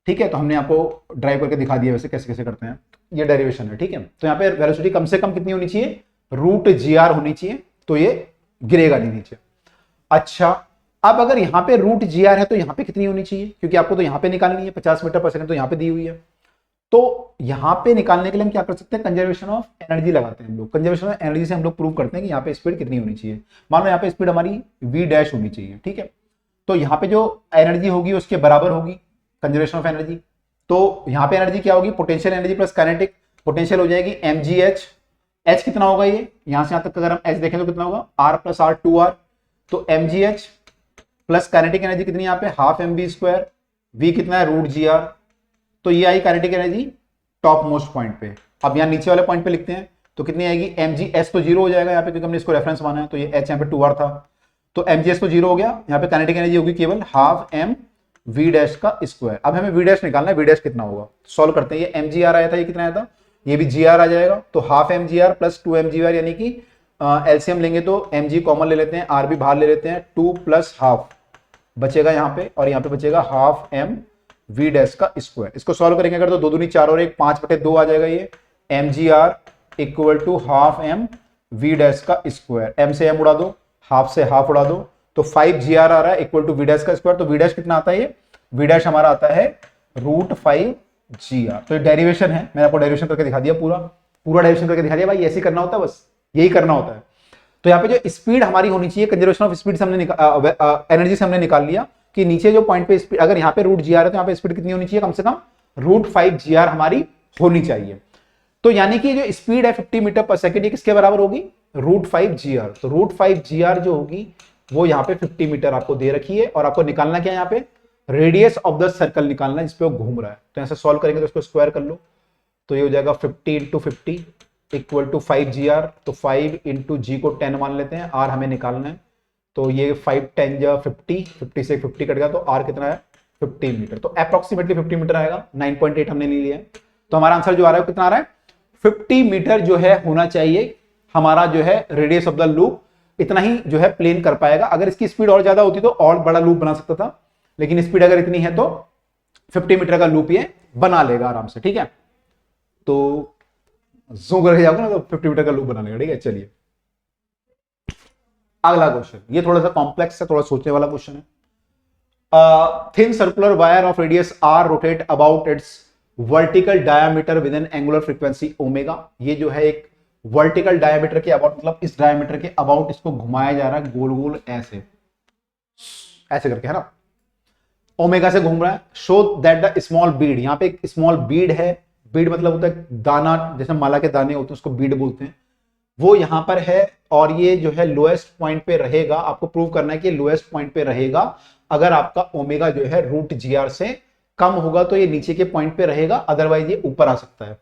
Speaker 1: ठीक है। तो हमने आपको ड्राइव करके दिखा दिया वैसे कैसे कैसे करते हैं, ये डेरिवेशन है, ठीक है। तो यहाँ पे वेलोसिटी कम से कम कितनी होनी चाहिए, √gr होनी चाहिए, तो ये गिरेगा नहीं नीचे। अच्छा, अब अगर यहाँ पे √gr है तो यहाँ पे कितनी होनी चाहिए, क्योंकि आपको तो यहाँ पे निकालनी है 50 मीटर पर सेकंड, तो यहाँ पे दी हुई है। तो यहाँ पे निकालने के लिए हम क्या कर सकते हैं, कंजर्वेशन ऑफ एनर्जी लगाते हैं हम लोग। कंजर्वेशन ऑफ एनर्जी से हम लोग प्रूव करते हैं कि यहाँ पे स्पीड कितनी होनी चाहिए। मान लो यहाँ पे स्पीड हमारी v' होनी चाहिए, ठीक है। तो यहाँ पे जो एनर्जी होगी उसके बराबर होगी कंजर्वेशन ऑफ एनर्जी। तो यहाँ पे एनर्जी क्या होगी, potential energy plus kinetic, potential हो जाएगी mgh, h कितना होगा, ये यहाँ से यहाँ तक अगर हम h देखें तो कितना होगा, r + r 2r, तो mgh प्लस काइनेटिक एनर्जी कितनी यहाँ पे, हाफ mv², v कितना है √gr, तो ये आई kinetic energy top most point पे। अब यहाँ नीचे वाले पॉइंट पे लिखते हैं तो कितनी आएगी, mgs तो 0 हो जाएगा यहाँ पे, क्योंकि हमने इसको रेफरेंस माना है, तो ये h यहाँ पे 2r था, तो mgs तो 0 हो गया। यहाँ पे काइनेटिक एनर्जी होगी केवल हाफ mv' का स्क्वायर। अब हमें v' निकालना है, v' कितना होगा, सॉल्व करते हैं। ये mgr आया था, ये कितना आया था, ये भी gr आ जाएगा, तो हाफ mgr प्लस 2 mgr, यानी कि एलसीएम लेंगे तो mg कॉमन ले लेते हैं, r भी बाहर ले लेते हैं, 2 + हाफ बचेगा यहाँ पे, और यहाँ पे बचेगा हाफ mv' का स्क्वायर। इसको सॉल्व करेंगे अगर तो 2 दूनी 4 और 1 5/2 आ जाएगा। ये mgr equal to half mv' का स्क्वायर, m से m उड़ा दो, हाफ से हाफ उड़ा दो, तो 5gr आ रहा है इक्वल टू v' का स्क्वायर। तो v' कितना आता है, ये v' हमारा आता है √5gr। तो ये डेरिवेशन है, मैंने आपको डेरिवेशन करके दिखा दिया, पूरा डेरिवेशन करके दिखा दिया भाई, ऐसे करना होता है, बस यही करना होता है। तो यहाँ पे जो स्पीड हमारी होनी चाहिए, कंजर्वेशन ऑफ स्पीड से हमने एनर्जी से हमने निकाल लिया कि नीचे जो पॉइंट पे स्पीड, अगर यहाँ पे √gr है तो यहाँ पे स्पीड कितनी होनी चाहिए, कम से कम √5gr हमारी होनी चाहिए। तो यानी कि जो स्पीड है 50 मीटर पर सेकंड, ये किसके बराबर होगी, √5gr। तो √5gr जो होगी वो यहाँ पे 50 मीटर आपको दे रखी है, और आपको निकालना क्या है, यहाँ पे रेडियस ऑफ द सर्कल निकालना है जिसपे वो घूम रहा है। तो ऐसे सॉल्व करेंगे तो इसको स्क्वायर कर लो, तो ये हो जाएगा 50 × 50 इक्वल टू 5 GR, तो 5 इंटू जी को 10 मान लेते हैं, आर हमें निकालना है। तो ये 5 10 जा 50, 50 से 50 कट गया, तो आर कितना है 15 मीटर, तो अप्रोक्सीमेटली 50 मीटर आएगा। 9.8 हमने ले लिया है, तो हमारा आंसर जो आ रहा है कितना आ रहा है 50 मीटर जो है होना चाहिए हमारा जो है रेडियस ऑफ द लूप, इतना ही जो है प्लेन कर पाएगा। अगर इसकी स्पीड और ज्यादा होती तो और बड़ा लूप बना सकता था, लेकिन स्पीड अगर इतनी है तो 50 मीटर का लूप ये बना लेगा आराम से, ठीक है। तो जूम करके जाओगे ना तो 50 मीटर का लूप बना लेगा, ठीक है। चलिए अगला क्वेश्चन, ये थोड़ा सा कॉम्प्लेक्स है, थोड़ा सोचने वाला क्वेश्चन है। Thin circular wire of radius R rotate about its vertical diameter with an angular frequency omega. ये जो है एक वर्टिकल डायमीटर के अबाउट, मतलब इस डायमीटर के अबाउट इसको घुमाया जा रहा है गोल गोल ऐसे ऐसे करके, है ना, ओमेगा से घूम रहा है। Show that the small Beed, यहां पे एक स्मॉल बीड है, बीड मतलब होता है दाना, जैसे माला के दाने होते हैं उसको बीड बोलते हैं, वो यहां पर है। और ये जो है लोएस्ट पॉइंट पे रहेगा, आपको प्रूव करना है कि लोएस्ट पॉइंट पे रहेगा। अगर आपका ओमेगा जो है √GR से कम होगा तो ये नीचे के पॉइंट पे रहेगा, अदरवाइज ये ऊपर आ सकता है।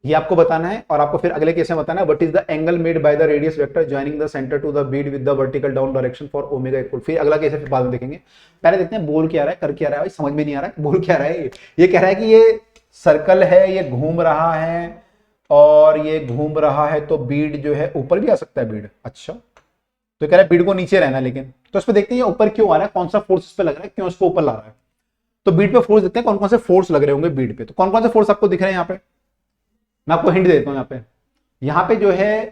Speaker 1: ये आपको बताना है, और आपको फिर अगले केस में बताना है what is the angle made by the radius vector joining the centre to the bead with the vertical down direction for omega equal. फिर अगला केस है, फिर बाद में देखेंगे। पहले देखते हैं बोल क्या रहा है, कर क्या रहा है, भाई समझ में नहीं आ रहा है बोल क्या रहा है। ये कह रहा है कि ये सर्कल है, ये घूम रहा है और ये घूम रहा है, तो बीड जो है ऊपर भी आ सकता है बीड। अच्छा, तो कह रहा है बीड को नीचे रहना, लेकिन तो इस पे देखते हैं ये ऊपर क्यों आ रहा है, कौन सा फोर्स इस पे लग रहा है, क्यों इसको ऊपर ला रहा है। तो बीड पे फोर्स देखते हैं कौन कौन से फोर्स लग रहे होंगे बीड पे। तो कौन कौन से फोर्स आपको दिख रहे हैं यहाँ पे, मैं आपको हिंट देता हूं। यहाँ पे जो है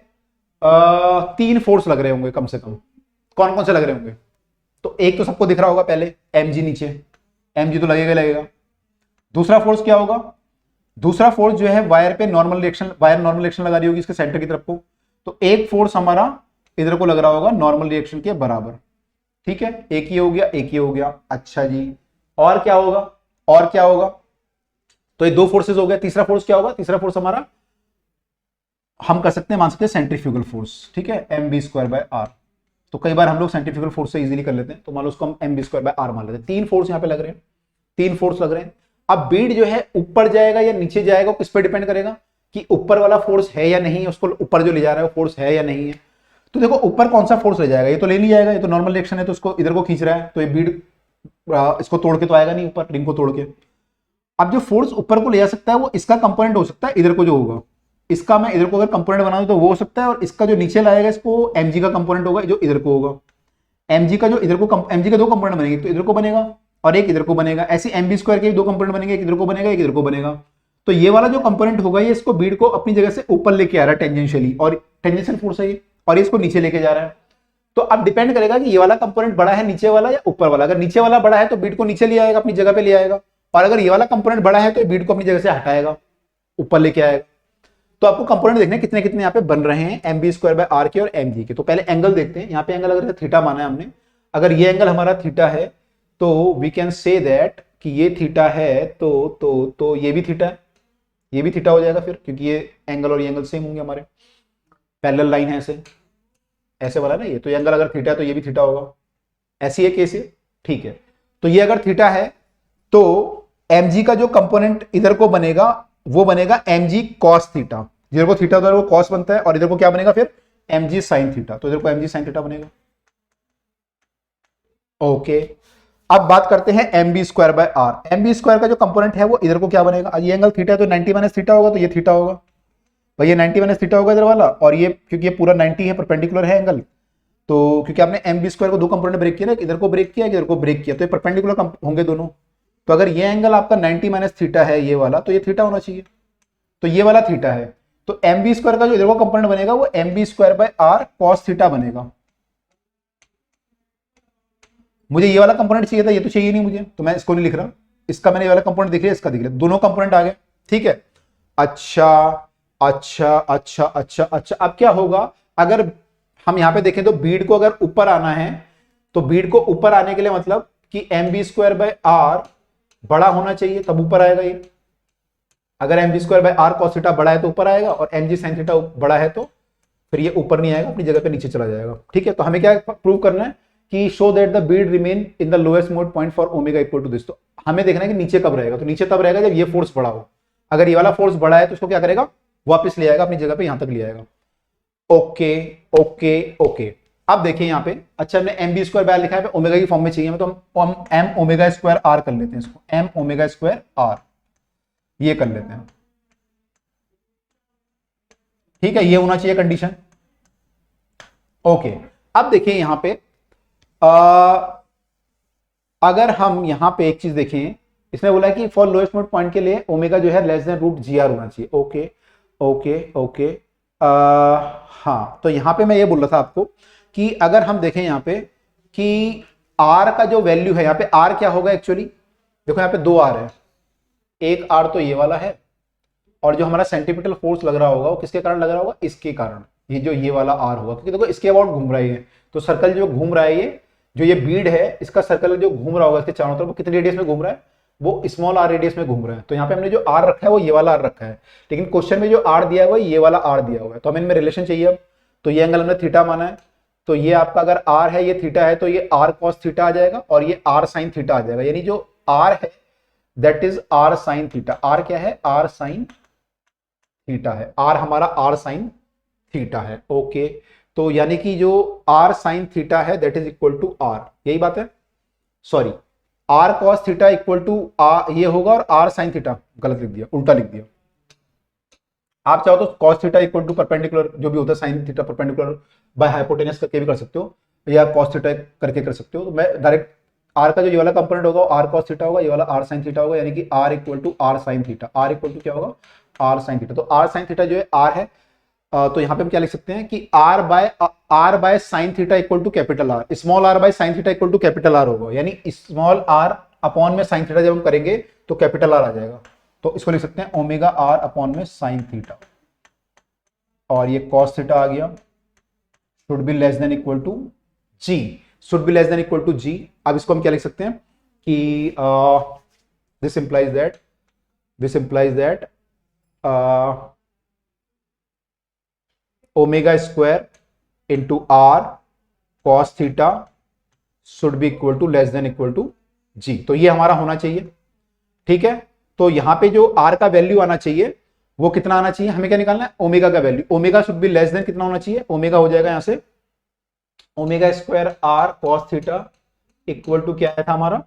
Speaker 1: 3 फोर्स लग रहे होंगे कम से कम। कौन कौन से लग रहे होंगे, तो एक तो सबको दिख रहा होगा पहले, mg नीचे, mg तो लगेगा लगेगा। दूसरा फोर्स क्या होगा, दूसरा फोर्स जो है वायर पे normal reaction, wire normal reaction लगा रही होगी इसके सेंटर की तरफ को, तो एक फोर्स हमारा इधर को लग रहा होगा नॉर्मल रिएक्शन के बराबर, ठीक है। एक ही हो गया, एक ही हो गया। अच्छा जी, और क्या होगा, और क्या होगा, तो ये 2 फोर्सेस हो गया। तीसरा फोर्स क्या होगा, तीसरा फोर्स हमारा हम कर सकते हैं, मान सकते हैं सेंट्रीफ्यूगल फोर्स, ठीक है, mv²/r। तो कई बार हम लोग सेंट्रीफ्यूगल फोर्स से इजीली कर लेते हैं, तो मान लो उसको हम mv²/r मान लेते हैं। 3 फोर्स यहां पे लग रहे हैं, 3 फोर्स लग रहे हैं। अब बीड जो है ऊपर जाएगा या नीचे जाएगा, किस पे डिपेंड करेगा कि ऊपर वाला फोर्स है या नहीं है, उसको ऊपर जो ले जा रहा है वो फोर्स है या नहीं है। तो देखो ऊपर कौन सा फोर्स ले जाएगा, ये तो ले नहीं जाएगा, ये तो नॉर्मल रिएक्शन है, तो इसको इधर को खींच रहा है, तो ये बीड इसको तोड़ के तो आएगा नहीं ऊपर, रिंग को तोड़ के। अब जो फोर्स ऊपर को ले जा सकता है वो इसका कंपोनेंट हो सकता है, इधर को जो होगा इसका, मैं इधर को अगर कंपोनेंट बना दूं तो वो हो सकता है, और इसका जो नीचे लाएगा इसको mg का कंपोनेंट होगा जो इधर को होगा। mg का जो इधर को mg के 2 कंपोनेंट बनेंगे, तो इधर को बनेगा और एक इधर को बनेगा। ऐसे mv² के 2 कंपोनेंट बनेंगे, एक इधर को बनेगा, एक इधर को बनेगा। तो ये वाला जो कंपोनेंट होगा ये इसको बीड को अपनी जगह से ऊपर लेके आ रहा है टेंजेंशियली, और टेंजेंशियल फोर्स है ये, और इसको नीचे लेके जा रहा है। तो अब डिपेंड करेगा कि ये वाला कंपोनेंट बड़ा है नीचे वाला या ऊपर वाला। अगर नीचे वाला बड़ा है तो बीड को नीचे ले आएगा, अपनी जगह पे ले आएगा, और अगर ये वाला कंपोनेंट बड़ा है तो बीड को अपनी जगह से हटाएगा, ऊपर लेके आएगा। तो आपको कंपोनेंट देखने कितने कितने यहाँ पे बन रहे हैं, mv²/r के और mg के। तो पहले एंगल देखते हैं, यहाँ पे एंगल अगर थीटा माना है हमने, अगर ये एंगल हमारा थीटा है तो वी कैन से दैट कि ये थीटा है, तो ये भी थीटा है, ये भी थीटा हो जाएगा फिर, क्योंकि ये एंगल और ये एंगल सेम होंगे हमारे, पैरेलल लाइन है ऐसे, ऐसे वाला ना ये, तो ये एंगल अगर थीटा है तो ये भी थीटा होगा। ऐसी है केस, ठीक है। तो ये अगर थीटा है तो mg का जो कंपोनेंट इधर को बनेगा वो बनेगा mg cos थीटा, इधर को थीटा उधर को cos बनता है, और इधर को क्या बनेगा फिर mg sin थीटा, तो इधर को mg sin थीटा बनेगा। ओके, अब बात करते हैं mv²/r। mv² का जो कंपोनेंट है वो इधर को क्या बनेगा, ये एंगल थीटा है तो 90 - थीटा होगा, तो ये थीटा होगा भाई, ये 90 - थीटा होगा इधर वाला, और ये क्योंकि ये पूरा 90 है, परपेंडिकुलर है एंगल, तो क्योंकि आपने mv² को 2 कंपोनेंट ब्रेक किया ना, इधर को ब्रेक किया, इधर को ब्रेक किया, तो ये परपेंडिकुलर होंगे दोनों। तो अगर ये एंगल आपका 90 - थीटा है ये वाला, तो ये थीटा होना चाहिए, तो ये वाला थीटा है। तो mv² का जो इधर को कंपोनेंट बनेगा वो mv²/r cos थीटा बनेगा। मुझे ये वाला कंपोनेंट चाहिए था, ये तो चाहिए नहीं मुझे, तो मैं इसको नहीं लिख रहा, इसका मैंने ये वाला कंपोनेंट दिख रहा है, इसका दिख रहा है, दोनों कंपोनेंट आ गए, ठीक है। अच्छा अच्छा अच्छा अच्छा अच्छा, अब क्या होगा, अगर हम यहां पे देखें तो बीड को अगर ऊपर आना है, तो बीड को ऊपर आने के लिए मतलब कि mv²/r बड़ा होना चाहिए, तब ऊपर आएगा ये। अगर mv²/r cos थीटा बड़ा है तो ऊपर आएगा, और mg sin थीटा बड़ा है तो फिर ये ऊपर नहीं आएगा, अपनी जगह पे नीचे चला जाएगा, ठीक है। तो हमें क्या प्रूव करना है कि show that the bead remain in the lowest mode point for omega equal to this. तो हमें देखना है कि नीचे कब रहेगा, तो नीचे तब रहेगा जब ये फोर्स बड़ा हो। अगर ये वाला फोर्स बड़ा है तो इसको क्या करेगा, वापस ले आएगा अपनी जगह पे, यहां तक ले आएगा। Okay okay okay. अब देखिए यहां पे, अच्छा हमने एम बी स्क्वायर बाय लिखा है, ओमेगा की फॉर्म में चाहिए हमें, तो हम एम ओमेगा स्क्वायर आर कर लेते हैं इसको, एम ओमेगा स्क्वायर आर ये कर लेते हैं। ठीक है, ये होना चाहिए कंडीशन। ओके, अब देखिए यहां पे अगर हम यहां पे एक चीज देखें, इसने बोला कि फॉर लोएस्ट मोड पॉइंट के लिए ओमेगा जो है लेस देन रूट जी आर होना चाहिए। Okay okay okay. हाँ, तो यहां पे मैं ये बोल रहा था आपको कि अगर हम देखें यहां पे कि आर का जो वैल्यू है, यहां पे आर क्या होगा एक्चुअली, देखो यहां पे दो आर है, एक आर तो ये वाला है, और जो हमारा सेंटीपिटल फोर्स लग रहा होगा वो किसके कारण लग रहा होगा, इसके कारण, ये जो ये वाला आर होगा, क्योंकि देखो इसके अबाउट घूम रहा है, तो सर्कल जो घूम रहा है, ये जो ये बीड है इसका सर्कल जो घूम रहा होगा इसके चारों तरफ, वो कितने रेडियस में घूम रहा है, वो स्मॉल आर रेडियस में घूम रहा है। तो यहाँ पे हमने जो आर रखा है वो ये वाला आर रखा है, लेकिन क्वेश्चन में जो आर दिया हुआ है ये वाला आर दिया हुआ है, तो हमें इनमें रिलेशन चाहिए अब। तो ये एंगल हमने थीटा माना है, तो ये आपका अगर आर है ये थीटा है, तो ये आर कॉस थीटा आ जाएगा और ये आर साइन थीटा आ जाएगा, यानी जो आर है that is R sine theta. R क्या है, आर साइन थीटा है, आर हमारा आर साइन थीटा है। ओके, तो यानी कि जो आर साइन थीटा है that is equal to R, यही बात है, sorry R cos theta equal to R ये होगा, और आर साइन थीटा गलत लिख दिया, उल्टा लिख दिया। आप चाहो तो cos theta equal to perpendicular जो भी होता है sine theta perpendicular by hypotenuse करके भी कर सकते हो, या कॉस थीटा करके कर सकते हो। तो मैं डायरेक्ट आर का जो ये वाला कंपोनेंट होगा आर कॉस थीटा होगा, ये वाला आर साइन थीटा होगा, यानी कि R equal to R sine theta, R equal to क्या होगा, आर साइन थीटा। तो आर साइन थीटा जो है आर है, तो यहां पे हम क्या लिख सकते हैं कि R by sine theta equal to capital R, small R by sine theta equal to capital R होगा, यानी स्मॉल आर अपॉन में साइन थीटा जब हम करेंगे तो कैपिटल आर आ जाएगा। तो इसको लिख सकते हैं ओमेगा आर अपॉन में साइन थीटा, और ये कॉस थीटा आ गया, should be less than equal to g, should be less than equal to g. अब इसको हम क्या लिख सकते हैं कि this implies that omega square into are cos theta should be equal to less than equal to g. तो ये हमारा होना चाहिए, ठीक है। तो यहां पे जो आर का वैल्यू आना चाहिए वो कितना आना चाहिए, हमें क्या निकालना है, ओमेगा का value. Omega should be less than कितना होना चाहिए, ओमेगा हो जाएगा यहां से omega square R cos theta equal to क्या आया था हमारा,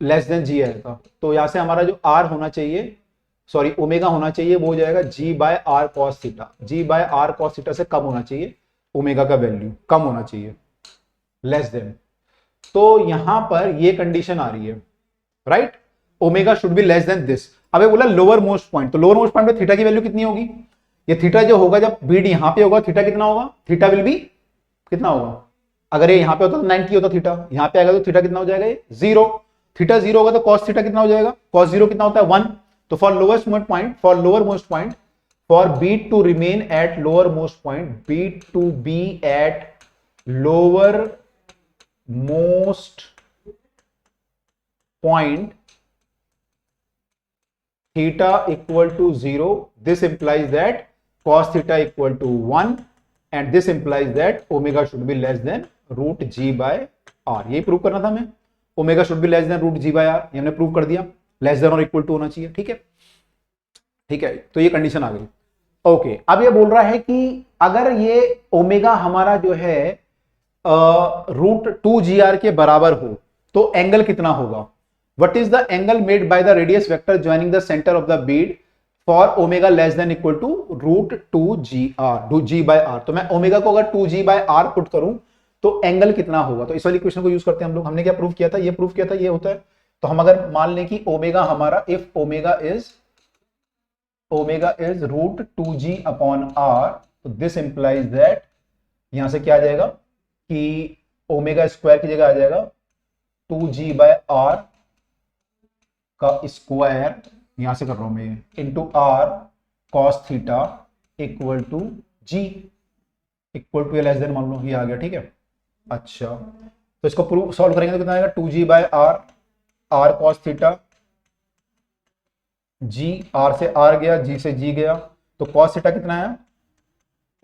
Speaker 1: लेस देन जी आया था। तो यहां से हमारा जो आर होना चाहिए, सॉरी ओमेगा होना चाहिए, वो हो जाएगा g by r cos theta, g by r cos theta से कम होना चाहिए, ओमेगा का वैल्यू कम होना चाहिए, लेस देन। तो यहां पर ये कंडीशन आ रही है, right, omega should be less then this. अब ये बोला लोअर मोस्ट पॉइंट, तो लोअर मोस्ट पॉइंट पे थीटा की वैल्यू कितनी होगी, ये थीटा जो होगा जब बीड यहां पे होगा थीटा कितना होगा, थीटा विल बी कितना होगा, अगर ये यहां पे होता तो 90 होता थीटा, यहां पे आएगा तो थीटा कितना हो जाएगा, ये 0, थीटा 0 होगा तो कॉस थीटा कितना हो जाएगा, कॉस 0 कितना होता है 1। तो for lowest most point, for lower most point, for bead to remain at lower most point, bead to be at lower most point theta equal to 0, this implies that cos theta equal to 1 and this implies that omega should be less than root g by r। यही prove करना था हमें, omega should be less than root G by R, हमने prove कर दिया, less than और equal to होना चाहिए, ठीक है, ठीक है। तो ये कंडीशन आ गई। ओके, अब ये बोल रहा है कि अगर ये ओमेगा हमारा जो है रूट 2gr के बराबर हो तो एंगल कितना होगा, what is the angle made by the radius vector joining the center of the bead for omega less than equal to root 2gr, g by r। तो मैं ओमेगा को अगर 2g by r पुट करूं तो angle कितना होगा, तो इस वाली इक्वेशन को यूज करते हैं हम लोग। हमने क्या प्रूव किया था, ये प्रूव किया था, ये होता है। तो हम अगर मान लें कि ओमेगा हमारा, if omega is root 2g upon r, तो दिस इंप्लाइज दैट यहां से क्या आ जाएगा कि ओमेगा स्क्वायर की जगह आ जाएगा 2g by r का स्क्वायर, यहां से कर रहा हूं मैं, into are cos theta equal to G, equal to less than मान लो, ये आ गया, ठीक है। अच्छा, तो इसको प्रूफ सॉल्व करेंगे तो कितना आएगा, 2g by R, R cos theta, G R से आर गया, जी से जी गया, तो कॉस थीटा कितना है,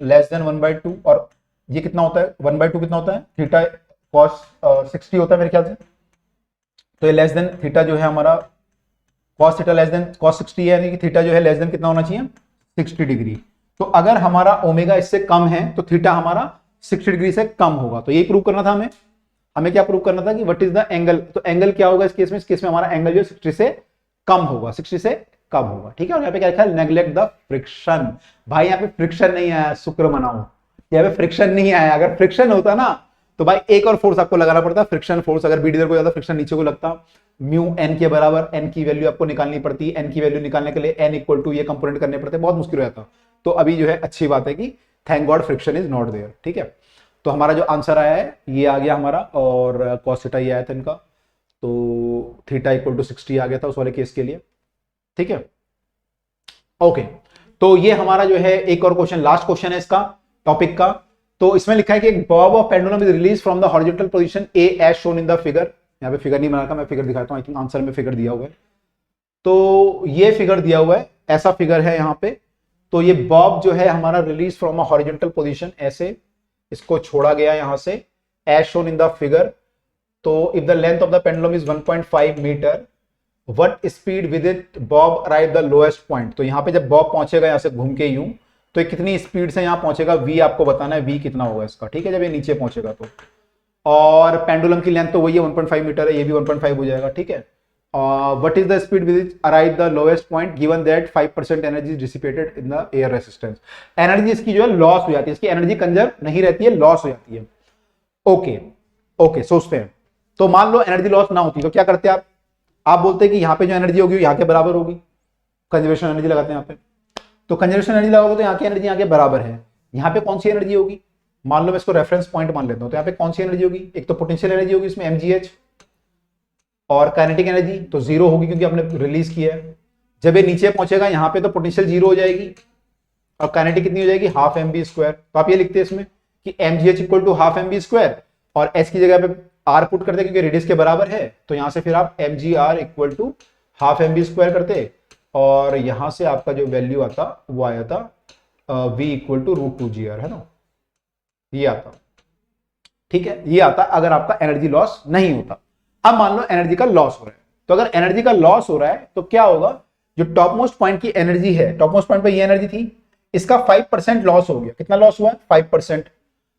Speaker 1: लेस देन 1/2, और ये कितना होता है 1/2 कितना होता है, थीटा कॉस 60 होता है मेरे ख्याल से, तो ये लेस देन थीटा जो है हमारा cos theta less than cos 60 है, यानी कि थीटा जो है लेस देन कितना होना चाहिए 60 डिग्री। तो अगर हमारा ओमेगा इससे कम है तो थीटा हमारा 60 डिग्री से कम होगा। तो यही प्रूव करना था हमें। हमें क्या प्रूव करना था कि व्हाट इज द एंगल। तो एंगल क्या होगा इस केस में? इस केस में हमारा एंगल जो 60 से कम होगा, 60 से कम होगा। ठीक है, और यहाँ पे क्या लिखा है? Neglect the friction. भाई यहाँ पे फ्रिक्शन नहीं आया, शुक्र मनाओ, यहाँ पे फ्रिक्शन नहीं आया। अगर फ्रिक्शन होता ना तो भाई एक और फोर्स आपको लगाना पड़ता, फ्रिक्शन फोर्स। अगर बीडीजर को ज्यादा फ्रिक्शन नीचे को लगता, म्यू एन के बराबर, एन की वैल्यू आपको निकालनी पड़ती है। एन की वैल्यू निकालने के लिए एन इक्वल टू ये कंपोनेंट करने पड़ते, बहुत मुश्किल हो जाता। तो अभी जो है अच्छी बात है कि thank God friction is not there. ठीक है, तो हमारा जो आंसर आया है ये आ गया हमारा, और कॉस थीटा ये आया था इनका, तो थीटा इक्वल टू 60 आ गया था उस वाले केस के लिए। ठीक है, ओके। तो ये हमारा जो है एक और क्वेश्चन, लास्ट क्वेश्चन है इसका टॉपिक का। तो इसमें लिखा है कि bob of pendulum is release from the horizontal position A as shown in the figure. यहाँ पे फिगर नहीं बना था, मैं फिगर दिखाता हूँ। आई थिंक आंसर में फिगर दिया हुआ है, तो ये फिगर दिया हुआ है, ऐसा फिगर है यहाँ पे। तो ये बॉब जो है हमारा release from a horizontal position, ऐसे इसको छोड़ा गया यहां से, as shown in the figure. तो if the length of the pendulum is 1.5 metre, what speed with it bob arrive the lowest point. तो यहां पे जब बॉब पहुंचेगा यहां से घूम के यूं, तो ये कितनी स्पीड से यहां पहुंचेगा, v आपको बताना है, v कितना होगा इसका। ठीक है, जब ये नीचे पहुंचेगा तो। और पेंडुलम की लेंथ तो वही है 1.5 मीटर है, ये भी 1.5 हो जाएगा। ठीक है, what is the speed with it arrive the lowest point given that 5% energy dissipated in the air resistance. Energy इसकी जो है लॉस हो जाती है, इसकी एनर्जी कंजर्व नहीं रहती है, लॉस हो जाती है। ओके ओके, सोचते हैं। तो मान लो एनर्जी लॉस ना होती तो क्या करते आप? आप बोलते हैं कि यहाँ पे जो एनर्जी होगी यहाँ के बराबर होगी, कंजर्वेशन एनर्जी लगाते हैं यहाँ पे। तो कंजर्वेशन एनर्जी लगाओगे तो यहाँ की एनर्जी यहाँ के बराबर है। यहाँ पे कौन सी एनर्जी होगी? मान लो मैं इसको रेफरेंस पॉइंट मान लेता हूँ, तो यहाँ पे कौन सी एनर्जी होगी? एक तो पोटेंशियल एनर्जी होगी इसमें mgh, और काइनेटिक एनर्जी तो जीरो होगी क्योंकि हमने रिलीज किया है। जब ये नीचे पहुंचेगा यहाँ पे तो पोटेंशियल जीरो हो जाएगी, और काइनेटिक कितनी हो जाएगी? Half mv square. तो आप ये लिखते हैं इसमें कि mgh equal to half mv square, और s की जगह पे r पुट करते क्योंकि रेडियस के बराबर है, तो यहां से फिर आप mgr equal to half mv square करते, और यहां से आपका जो वैल्यू आता वो आया था v इक्वल टू √2gr, है ना, ये आता। ठीक है, ये आता अगर आपका एनर्जी लॉस नहीं होता। अब मान लो एनर्जी का लॉस हो रहा है, तो अगर एनर्जी का लॉस हो रहा है तो क्या होगा? जो टॉप मोस्ट पॉइंट की एनर्जी है, टॉप मोस्ट पॉइंट पे ये एनर्जी थी, इसका 5% लॉस हो गया। कितना लॉस हुआ? 5%।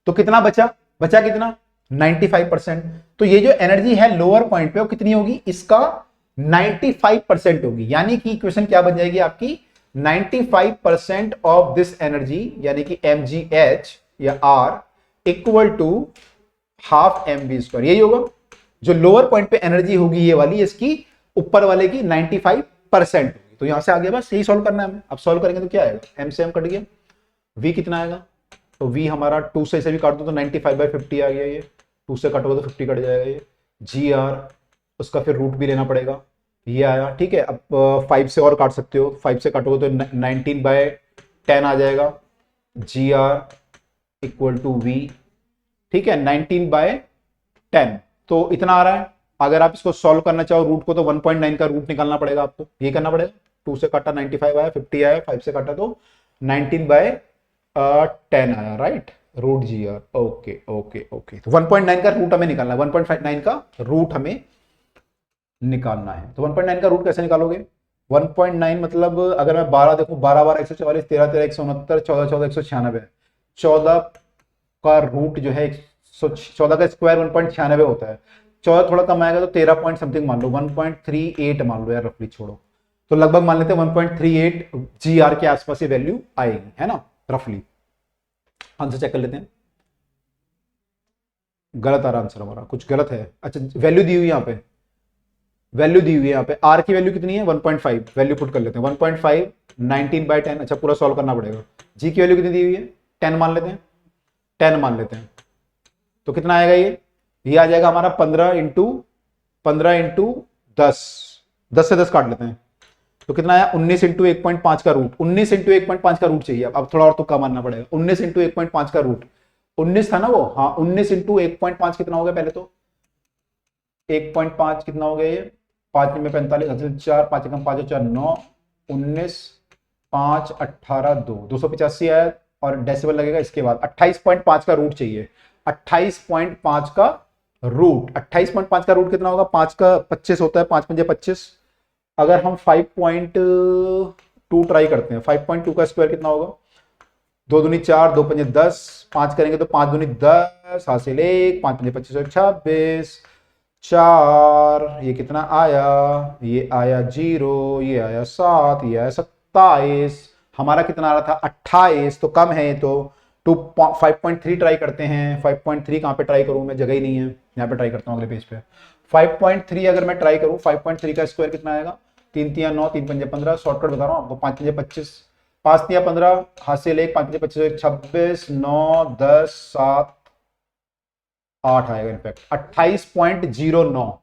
Speaker 1: तो कितना बचा? बचा कितना? 95%। तो ये जो एनर्जी है लोअर पॉइंट पे वो कितनी होगी? इसका 95% होगी। यानी कि इक्वेशन क्या बन जाएगी आपकी? 95% ऑफ दिस एनर्जी, यानी कि mgh या r equal to half mv square. यही होगा जो लोअर पॉइंट पे एनर्जी होगी, ये वाली, इसकी ऊपर वाले की 95% होगी। तो यहां से आगे बस यही सॉल्व करना है हमें। अब सॉल्व करेंगे तो क्या आएगा? m से m कट गया, v कितना आएगा? तो v हमारा 2 से इसे भी काट दो तो 95/50 आ गया, ये 2 से कटोगे तो 50 कट जाएगा। ये gr, उसका फिर रूट भी लेना पड़ेगा, ये आया। ठीक है, अब 5 से और काट सकते हो, 5 से काटोगे तो 19/10 आ जाएगा, gr इक्वल टू v। ठीक है, 19/10, तो इतना आ रहा है। अगर आप इसको सॉल्व करना चाहो रूट को, तो 1.9 का रूट निकालना पड़ेगा आपको, ये करना पड़ेगा। 2 से काटा 95 आया, 50 आया, 5 से काटा तो 19/10 आया, right, √gr। Okay okay okay, तो 1.9 का रूट हमें निकालना है, 1.9 का रूट हमें निकालना है। तो 1.9 का रूट कैसे निकालोगे? 1.9 मतलब अगर मैं 12 देखूं, 12 12 144, 13 13 169, 14 14 196, 14 का रूट जो है 14 का स्क्वायर 1.96 होता है। 14 थोड़ा कम आएगा तो 13 पॉइंट समथिंग मान लो, 1.38 मान लो यार, रफली छोड़ो तो लगभग मान लेते हैं 1.38 gr के आसपास ये वैल्यू आएगी, है ना, रफली। आंसर चेक कर लेते हैं। गलत आ रहा आंसर हमारा, कुछ गलत है। अच्छा, वैल्यू दी हुई यहाँ पे, वैल्यू दी हुई है यहाँ पे। r की वैल्यू कितनी है? 1.5, वैल्यू पुट कर लेते हैं 1.5, 19/10। अच्छा, पूरा सॉल्व करना पड़ेगा। g की वैल्यू कितनी दी हुई है? 10 मान लेते हैं, 10 मान लेते हैं, तो कितना आएगा? ये आ जाएगा हमारा 15 इंटू 10, 10 से 10 काट लेते हैं, तो कितना आया? 19 इंटू 1.5 का रूट, 19 इंटू 1.5 का रूट चाहिए। अब थोड़ा और तुक्का मारना पड़ेगा। 19 इंटू 1.5 का रूट, 19 था ना वो, हाँ, 19 इंटू 1.5 कितना हो गया? पहले तो 1.5 कितना हो गया? ये 5 में 45, 4 5 कम 5 4 9, 19 5 18 2, 285 आया, और डेसिबल लगेगा इसके बाद। 28.5 का रूट चाहिए, 28.5 का रूट। 28.5 का रूट कितना होगा? 5 का 25 होता है, 5 5 25, अगर हम 5.2 ट्राई करते हैं, 5.2 का स्क्वायर कितना होगा? 2 दूनी 4, 2 पंजे 10, 5 करेंगे तो 5 दूनी 10, हासिल 1, 5 पंजे 25 और 26, 4, ये कितना आया? ये आया 0, ये आया 7, ये आया 27, हमारा कितना आ रहा था? 28, तो कम है। तो 5.3 ट्राई करते हैं। 5.3 कहाँ पे ट्राई करूं मैं? जगह ही नहीं है, यहाँ पे ट्राई करता हूँ अगले पेज पे। 5.3 अगर मैं ट्राई करूं, 5.3 का स्क्वायर कितना आएगा? 3 तिया 9, 3 पंजे 15, शॉर्टकट बता रहा हूँ आपको, 5 पंजे 25, 5 तिया 15, हासिल 1, 5 पंजे 25, 26, 9, 10, 7, 8 आएगा इनफैक्ट 28.09,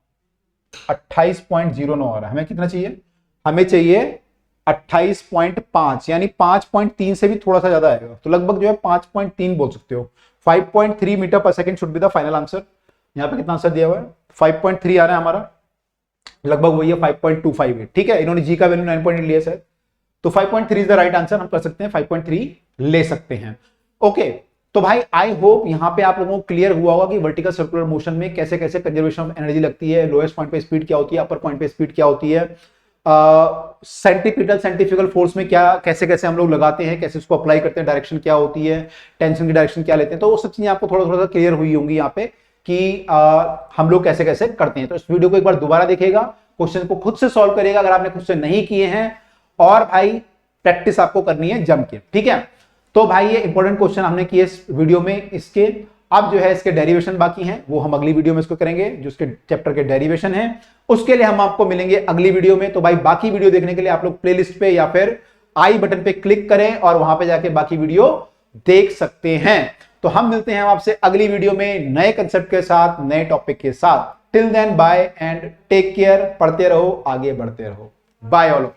Speaker 1: 28.09 आ रहा है। हमें कितना चाहिए? हमें चाहिए 28.5, यानी 5.3 से भी थोड़ा सा ज्यादा आएगा, तो लगभग जो है 5.3 बोल सकते हो। 5.3 metre per second should be the final answer. यहाँ पे कितना आंसर दिया हुआ है? 5.3 आ रहा है हमारा, लगभग वही है 5.258। ठीक है, इन्होंने जी का वैल्यू 9.8 लिया सर, तो 5.3 इज द राइट आंसर। हम कर सकते हैं 5.3 ले सकते हैं। ओके, तो भाई आई होप यहां पे आप लोगों को क्लियर हुआ होगा कि वर्टिकल सर्कुलर मोशन में कैसे कैसे कंजर्वेशन ऑफ एनर्जी लगती है, लोएस्ट पॉइंट पे स्पीड क्या होती है, अपर पॉइंट पे स्पीड क्या होती है, सेंट्रीपिटल सेंट्रीफ्यूगल फोर्स में क्या कैसे कैसे हम लोग लगाते हैं, कैसे उसको अप्लाई करते हैं, डायरेक्शन क्या होती है, टेंशन की डायरेक्शन क्या लेते हैं। तो वो सब चीजें आपको थोड़ा थोड़ा क्लियर हुई होंगी यहाँ पे कि हम लोग कैसे कैसे करते हैं। तो इस वीडियो को एक बार दोबारा देखिएगा, क्वेश्चन को खुद से सॉल्व करिएगा अगर आपने खुद से नहीं किए हैं, और भाई प्रैक्टिस आपको करनी है जम के। ठीक है, तो भाई ये इंपॉर्टेंट क्वेश्चन हमने किए इस वीडियो में। इसके अब जो है इसके डेरिवेशन बाकी हैं, वो हम अगली वीडियो में इसको करेंगे, जो इसके चैप्टर के डेरिवेशन हैं उसके लिए हम आपको मिलेंगे अगली वीडियो में। तो भाई बाकी वीडियो देखने के लिए आप लोग प्लेलिस्ट पे या फिर आई बटन पे क्लिक करें और वहां पे जाके बाकी वीडियो देख सकते हैं। तो हम मिलते हैं आपसे अगली वीडियो में नए कंसेप्ट के साथ, नए टॉपिक के साथ। Till then bye and take care. पढ़ते रहो, आगे बढ़ते रहो। Bye all.